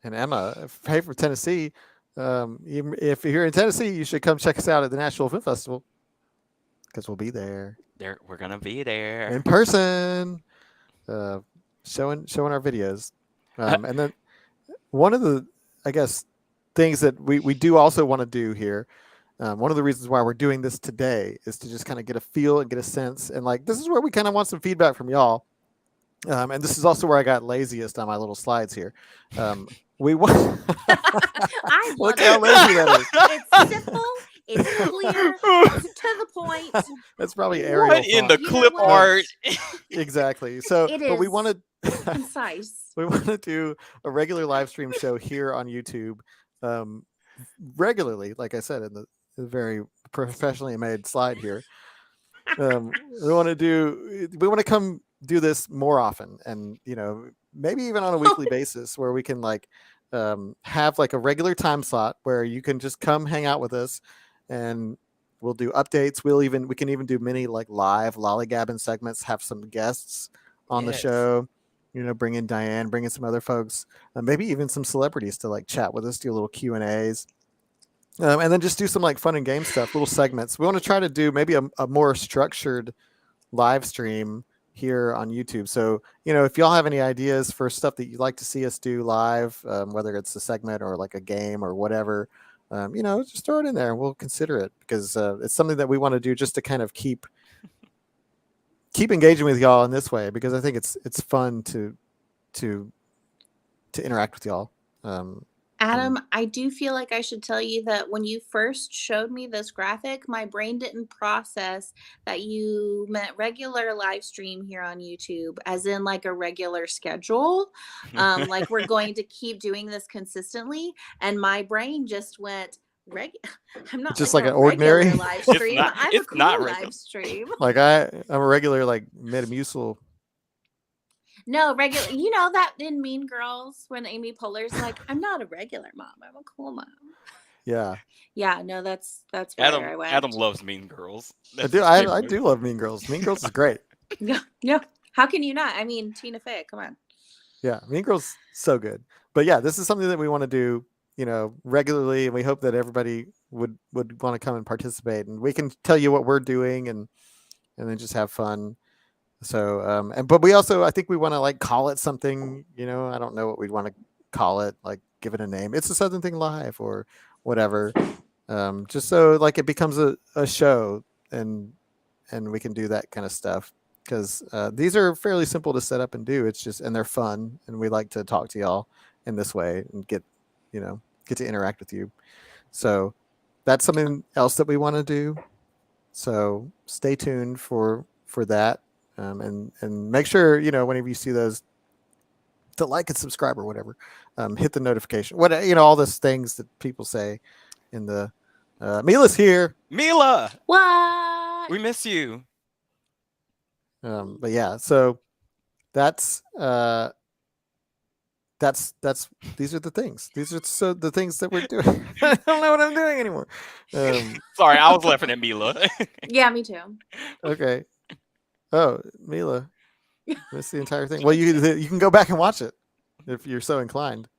And Emma, hey from Tennessee. If you're in Tennessee, you should come check us out at the Nashville Film Festival because we'll be there. We're gonna be there. in person, showing our videos. And then one of the, I guess, things that we do also want to do here. One of the reasons why we're doing this today is to just kind of get a feel and get a sense. And like, this is where we kind of want some feedback from y'all. And this is also where I got laziest on my little slides here. We want. I Look love how lazy that is. It's simple. It's clear. It's to the point. That's probably Arial. What in the font. You know clip what? art? Exactly. So, It but we is. want to. Concise. We want to do a regular live stream show here on YouTube, regularly. Like I said in the very professionally made slide here. We want to come do this more often, and maybe even on a weekly basis, where we can like have like a regular time slot where you can just come hang out with us, and we'll do updates. We can even do mini like live lollygabbing segments, have some guests on the Yes. show, bring in Diane, bring in some other folks, maybe even some celebrities to like chat with us, do little Q&As. And then just do some like fun and game stuff, little segments. We want to try to do maybe a more structured live stream here on YouTube. So, if y'all have any ideas for stuff that you'd like to see us do live, whether it's a segment or like a game or whatever, just throw it in there and we'll consider it, because it's something that we want to do just to kind of keep engaging with y'all in this way, because I think it's fun to interact with y'all. Adam, I do feel like I should tell you that when you first showed me this graphic, my brain didn't process that you meant regular live stream here on YouTube, as in like a regular schedule. Like we're going to keep doing this consistently. And my brain just went, I'm not just like an a ordinary regular live stream. I'm a it's cool not regular. live stream. Like I'm a regular like Metamucil. No, regular. That in Mean Girls when Amy Poehler's like, I'm not a regular mom. I'm a cool mom. Yeah. Yeah, no, that's where I went. Adam loves Mean Girls. I do. I do love Mean Girls. Mean Girls is great. Yeah. How can you not? I mean, Tina Fey, come on. Yeah, Mean Girls so good. But yeah, this is something that we want to do, regularly, and we hope that everybody would want to come and participate, and we can tell you what we're doing and then just have fun. So, but we also, I think we want to like call it something, I don't know what we'd want to call it, like give it a name. It's a Southern Thing Live or whatever. Just so like it becomes a show and we can do that kind of stuff, because these are fairly simple to set up and do. It's just, and they're fun, and we like to talk to y'all in this way and get to interact with you. So that's something else that we want to do. So stay tuned for that. And make sure, whenever you see those, to like and subscribe or whatever, hit the notification, all those things that people say in the, Mila's here. Mila, What? we miss you. But yeah, so that's these are the things. These are the things that we're doing. I don't know what I'm doing anymore. Sorry, I was laughing at Mila. Yeah, me too. Okay. Oh, Mila, missed the entire thing. Well, you can go back and watch it if you're so inclined.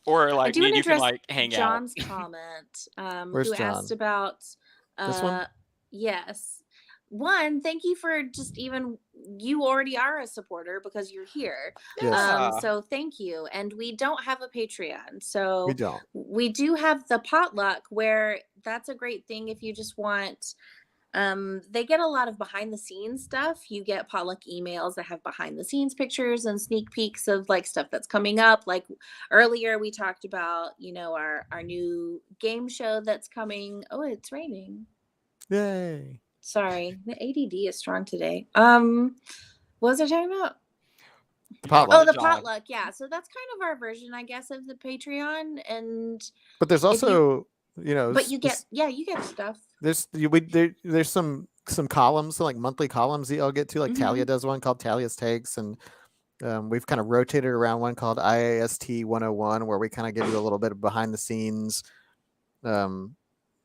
Or I like do me want and to you can address like hang John's out. comment, Where's who John? asked about This one? yes. One, thank you for just even, you already are a supporter because you're here. Yes. So thank you. And we don't have a Patreon. So We don't. we do have the potluck, where that's a great thing if you just want, they get a lot of behind the scenes stuff. You get potluck emails that have behind the scenes pictures and sneak peeks of like stuff that's coming up. Like earlier we talked about, our new game show that's coming. Oh, it's raining. Yay. Sorry, the ADD is strong today. What was I talking about? The potluck. Oh, the John. potluck. Yeah. So that's kind of our version, I guess, of the Patreon. And But there's also, but you get stuff. there's some columns, like monthly columns that y'all get to. Like Mhm. Talia does one called Talia's Takes, and we've kind of rotated around one called IAST 101, where we kind of give you a little bit of behind the scenes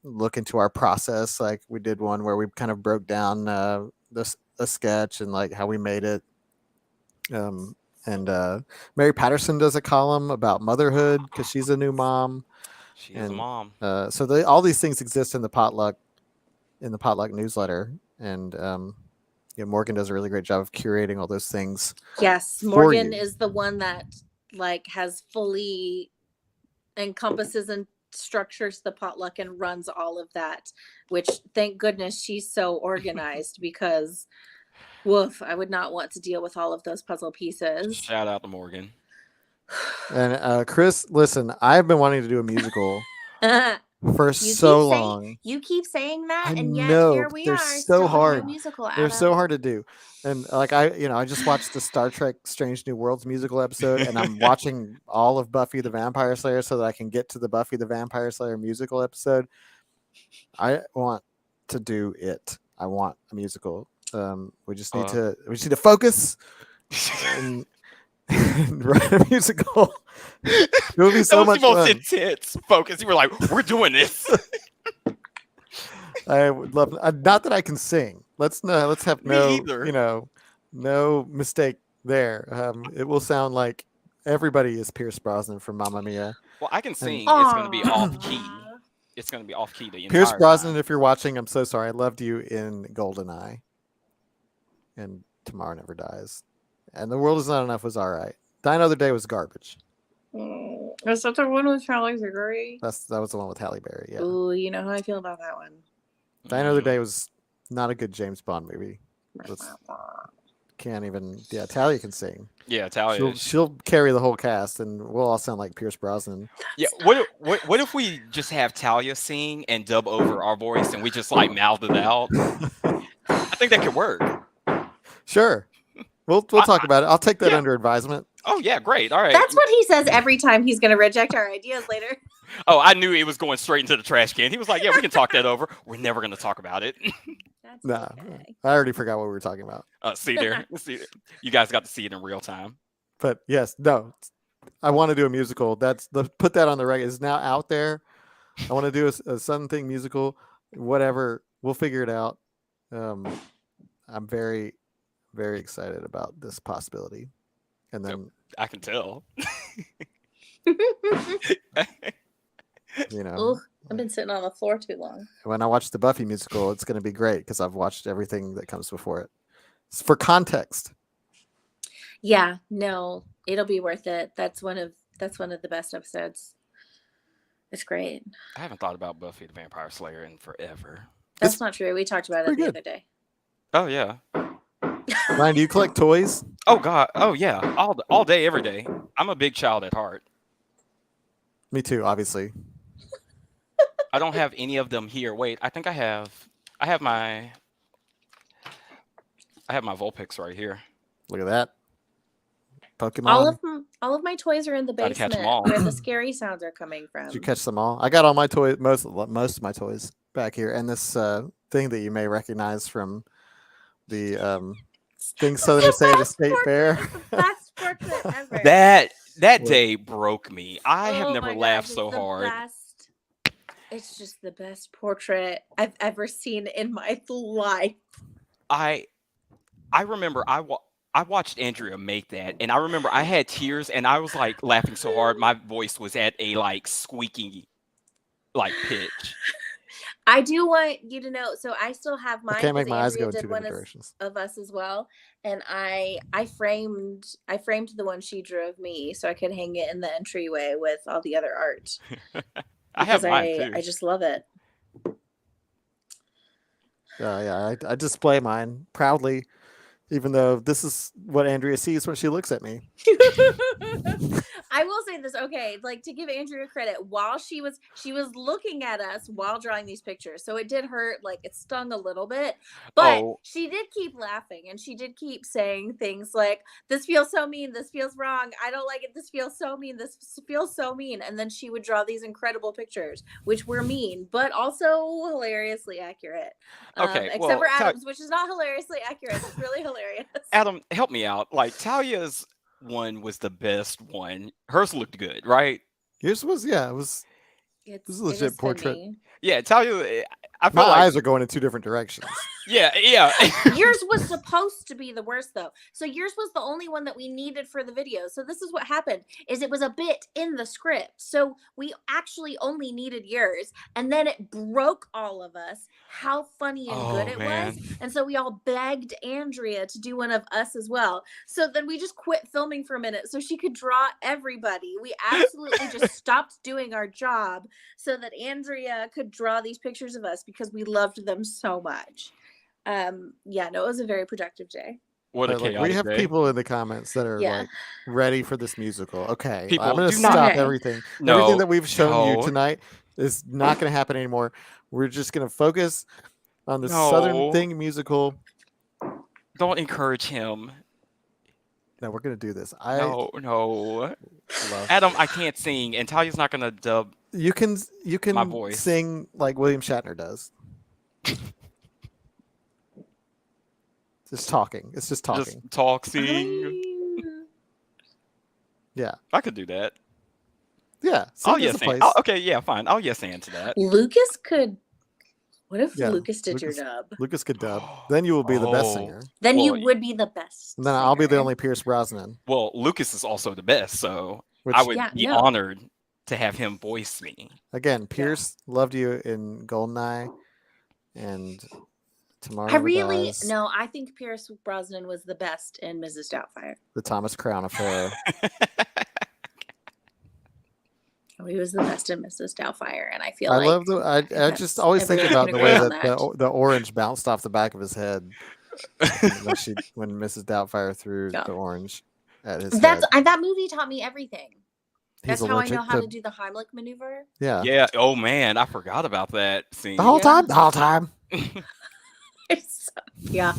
look into our process. Like we did one where we kind of broke down a sketch and like how we made it. And Mary Patterson does a column about motherhood because she's a new mom. She is a mom. So all these things exist in the potluck newsletter, and Morgan does a really great job of curating all those things. Yes, for Morgan you. is the one that like has fully encompasses and structures the potluck and runs all of that, which thank goodness she's so organized because woof, I would not want to deal with all of those puzzle pieces. Shout out to Morgan. And Chris, listen, I've been wanting to do a musical for so long. You keep saying that, I and yet know, here but we they're are. so still hard. doing a musical, They're so Adam. hard to do. And like I just watched the Star Trek Strange New Worlds musical episode, and I'm watching all of Buffy the Vampire Slayer so that I can get to the Buffy the Vampire Slayer musical episode. I want to do it. I want a musical. We just need to focus and write a musical. It would be so much the most fun. intense focus. You were like, we're doing this. I would love. Not that I can sing. Let's have Me either. No mistake there. It will sound like everybody is Pierce Brosnan from Mamma Mia. Well, I can sing. It's going to be off key. It's going to be off key the entire Pierce Brosnan, time. if you're watching, I'm so sorry. I loved you in GoldenEye, and Tomorrow Never Dies, and The World Is Not Enough was all right. Die Another Day was garbage. Is that the one with Charlie Zaguri? That was the one with Halle Berry. Yeah. Ooh, you know how I feel about that one. Die Another Day was not a good James Bond movie. Can't even. Yeah, Talia can sing. Yeah, Talia. She'll carry the whole cast, and we'll all sound like Pierce Brosnan. Yeah. What if we just have Talia sing and dub over our voice, and we just like mouth it out? I think that could work. Sure. We'll talk about it. I'll take that under advisement. Oh yeah, great. All right. That's what he says every time he's going to reject our ideas later. Oh, I knew it was going straight into the trash can. He was like, "Yeah, we can talk that over. We're never going to talk about it." That's okay. I already forgot what we were talking about. See there. You guys got to see it in real time. But yes, no, I want to do a musical. Put that on the record. It's now out there. I want to do a something musical. Whatever, we'll figure it out. I'm very, very excited about this possibility. And then I can tell. Ooh, I've been sitting on the floor too long. When I watch the Buffy musical, it's going to be great because I've watched everything that comes before it. It's for context. Yeah, no, it'll be worth it. That's one of the best episodes. It's great. I haven't thought about Buffy the Vampire Slayer in forever. That's not true. We talked about it the other day. Oh yeah. Ryan, do you collect toys? Oh God. Oh yeah. All day, every day. I'm a big child at heart. Me too, obviously. I don't have any of them here. Wait, I think I have my Vulpix right here. Look at that. Pokemon. All of my toys are in the basement where the scary sounds are coming from. Did you catch them all? I got all my toys, most of my toys back here, and this thing that you may recognize from the thing Southern Associated State Fair. Best portrait ever. That day broke me. I have never laughed so hard. It's just the best portrait I've ever seen in my life. I remember I watched Andrea make that, and I remember I had tears, and I was like laughing so hard my voice was at a like squeaky like pitch. I do want you to know, so I still have mine. I can't make my eyes Andrea go in two did one different directions. of us as well, and I framed the one she drew of me so I could hang it in the entryway with all the other art. I have mine too. I just love it. Yeah, I display mine proudly, even though this is what Andrea sees when she looks at me. I will say this, okay, like to give Andrea credit, while she was looking at us while drawing these pictures, so it did hurt, like it stung a little bit, but she did keep laughing and she did keep saying things like, "This feels so mean, this feels wrong, I don't like it, this feels so mean, this feels so mean," and then she would draw these incredible pictures, which were mean, but also hilariously accurate. Except for Adam's, which is not hilariously accurate. It's really hilarious. Adam, help me out. Like Talia's one was the best one. Hers looked good, right? Yours was, yeah, it was. This It's is a it legit is to portrait. me. Yeah, Talia. I My feel like eyes are going in two different directions. yeah. Yours was supposed to be the worst though. So yours was the only one that we needed for the video. So this is what happened is it was a bit in the script. So we actually only needed yours and then it broke all of us how funny and good Oh it man. was. And so we all begged Andrea to do one of us as well. So then we just quit filming for a minute so she could draw everybody. We absolutely just stopped doing our job so that Andrea could draw these pictures of us because we loved them so much. Yeah, no, it was a very productive day. What a But, like, chaotic we have day. people in the comments that are Yeah. like ready for this musical. Okay, People, I'm going to do not- stop Okay. everything. No, Everything that we've shown you no. tonight is not going to happen anymore. We're just going to focus on the No. Southern Thing musical. Don't encourage him. No, we're going to do this. No. Love. Adam, I can't sing, and Talia's not gonna dub. You can My voice. sing like William Shatner does. Just talking. It's just talking. Just talk, sing. Yeah. I could do that. Yeah. Oh Sing is yes, a place. okay, yeah, fine. I'll yes and to that. Lucas could. What if Yeah, Lucas did Lucas- your dub? Lucas could dub. Then you will be the best Oh. singer. Then you Well, would be the best. And then I'll be the singer. only Pierce Brosnan. Well, Lucas is also the best, so Which, I would Yeah, be no. honored to have him voice me. again, Pierce loved you in Goldeneye, and Tomorrow I Never really Dies, no. I think Pierce Brosnan was the best in Mrs. Doubtfire. the Thomas Crown Affair. He was the best in Mrs. Doubtfire, and I feel I like love the. I that's- just always think everyone about can the way agree on that the orange bounced off the back of his head when Mrs. Doubtfire threw Yeah. the orange at his that's head. that movie taught me everything. He's That's how I know allergic how to do the Heimlich maneuver. Yeah. Yeah. Oh man, I forgot about that scene. The whole Yeah. time. The whole time. It's, yeah.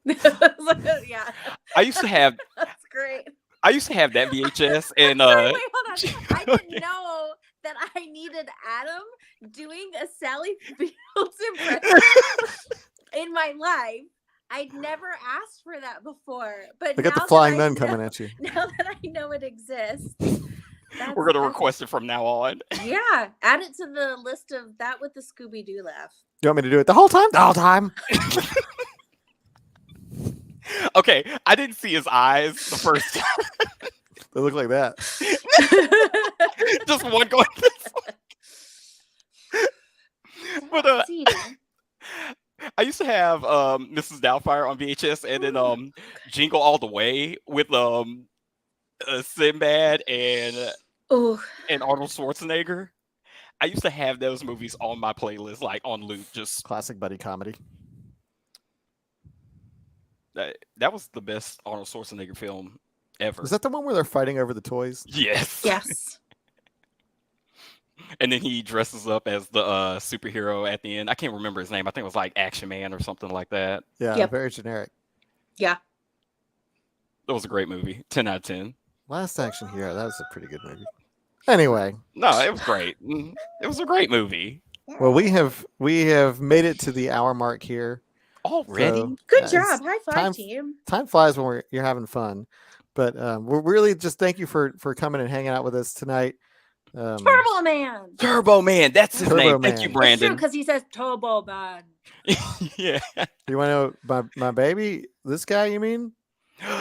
Yeah. I used to have That's great. that VHS, and Sorry, wait, hold on. I didn't know that I needed Adam doing a Sally Fields impression in my life. I'd never asked for that before, but Look at the now flying that I nun know- coming at you. Now that I know it exists, we're gonna request it from now on. Yeah, add it to the list of that with the Scooby Doo laugh. You want me to do it the whole time? The whole time. Okay, I didn't see his eyes the first time. They look like that. Just one going this way. But See, I used to have Mrs. Doubtfire on VHS, and then Jingle All the Way with Sinbad and oh, Arnold Schwarzenegger. I used to have those movies on my playlist, like on loop. Just Classic buddy comedy. that was the best Arnold Schwarzenegger film ever. Is that the one where they're fighting over the toys? Yes. yes. And then he dresses up as the superhero at the end. I can't remember his name. I think it was like Action Man or something like that. Yeah, Yep. very generic. Yeah. It was a great movie. 10 out of 10. Last Action Hero. That was a pretty good movie. Anyway, No, it was great. It was a great movie. well, we have made it to the hour mark here. Already? So, Good it's- job. High five, time- team. Time flies when you're having fun, but we're really just thank you for coming and hanging out with us tonight. Turbo Man. Turbo Man. That's his Turbo name. Thank Man. you, It's true Brandon. because he says Turbo Man. Yeah. You want to know my baby? This guy, you mean?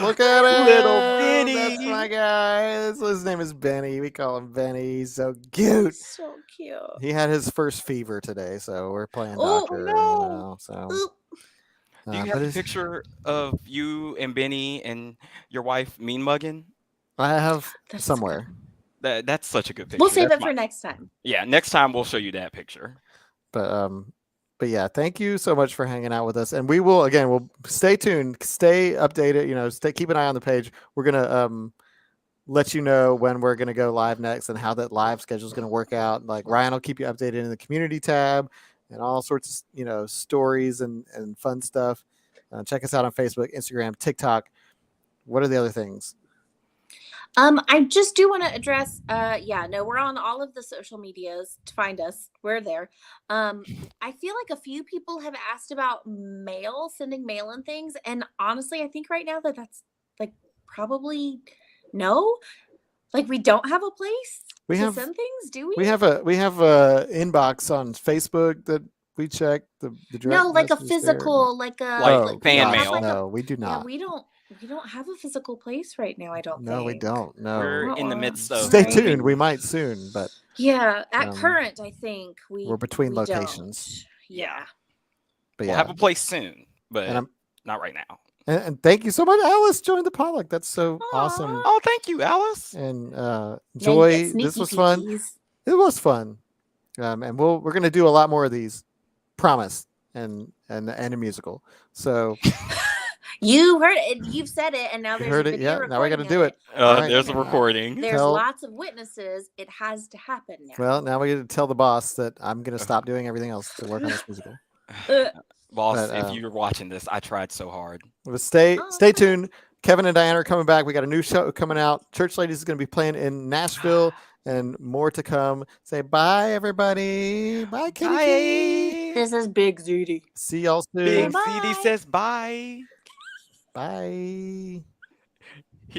Look at him, Little Benny. That's my guy. His name is Benny. We call him Benny. He's so cute. So cute. He had his first fever today, so we're playing Oh, doctor. no. So Oop. Do you but have a it's- picture of you and Benny and your wife mean mugging? I have That's somewhere. That's such a good picture. We'll save That's it for next time. Yeah, next time we'll show you that picture. But yeah, thank you so much for hanging out with us, and we'll stay tuned, stay updated. Keep an eye on the page. We're gonna let you know when we're gonna go live next and how that live schedule is gonna work out. Like Ryan will keep you updated in the community tab and all sorts of stories and fun stuff. Check us out on Facebook, Instagram, TikTok. What are the other things? I just do want to address, we're on all of the social medias to find us. We're there. I feel like a few people have asked about sending mail and things. And honestly, I think right now that's like probably no, like we don't have a place. We to have send things, do we? we have a inbox on Facebook that we check the direct No, like a messages there. physical, like a Like fan we have mail. like No, we do yeah, not. we don't have a physical place right now, I don't No, we think. don't. No. We're in the midst of Stay Right. tuned. moving. We might soon, but Yeah, at Um, current, I think we're between we locations. Don't. Yeah. but We'll yeah. have a place soon, but And I'm not right now. and thank you so much, Alice. Joined the potluck. That's so awesome. Aw. Oh, thank you, Alice. And Now you Joy, get this sneaky was fun. peekies. It was fun. And we're gonna do a lot more of these. Promise. And a musical. So You heard it. You've said it, and now you there's heard a it. video Yeah. Now we got to recording do of it. All right. There's a recording. There's Tell- lots of witnesses. It has to happen now. Well, now we got to tell the boss that I'm gonna stop doing everything else to work on this musical. Boss, But, if you're watching this, I tried so hard. But stay Oh. tuned. Kevin and Diana are coming back. We got a new show coming out. Church Ladies is going to be playing in Nashville, and more to come. Say bye, everybody. Bye, Kitty. Kitty. This is Big Zooty. See y'all soon. Big Bye. CD says bye. Bye.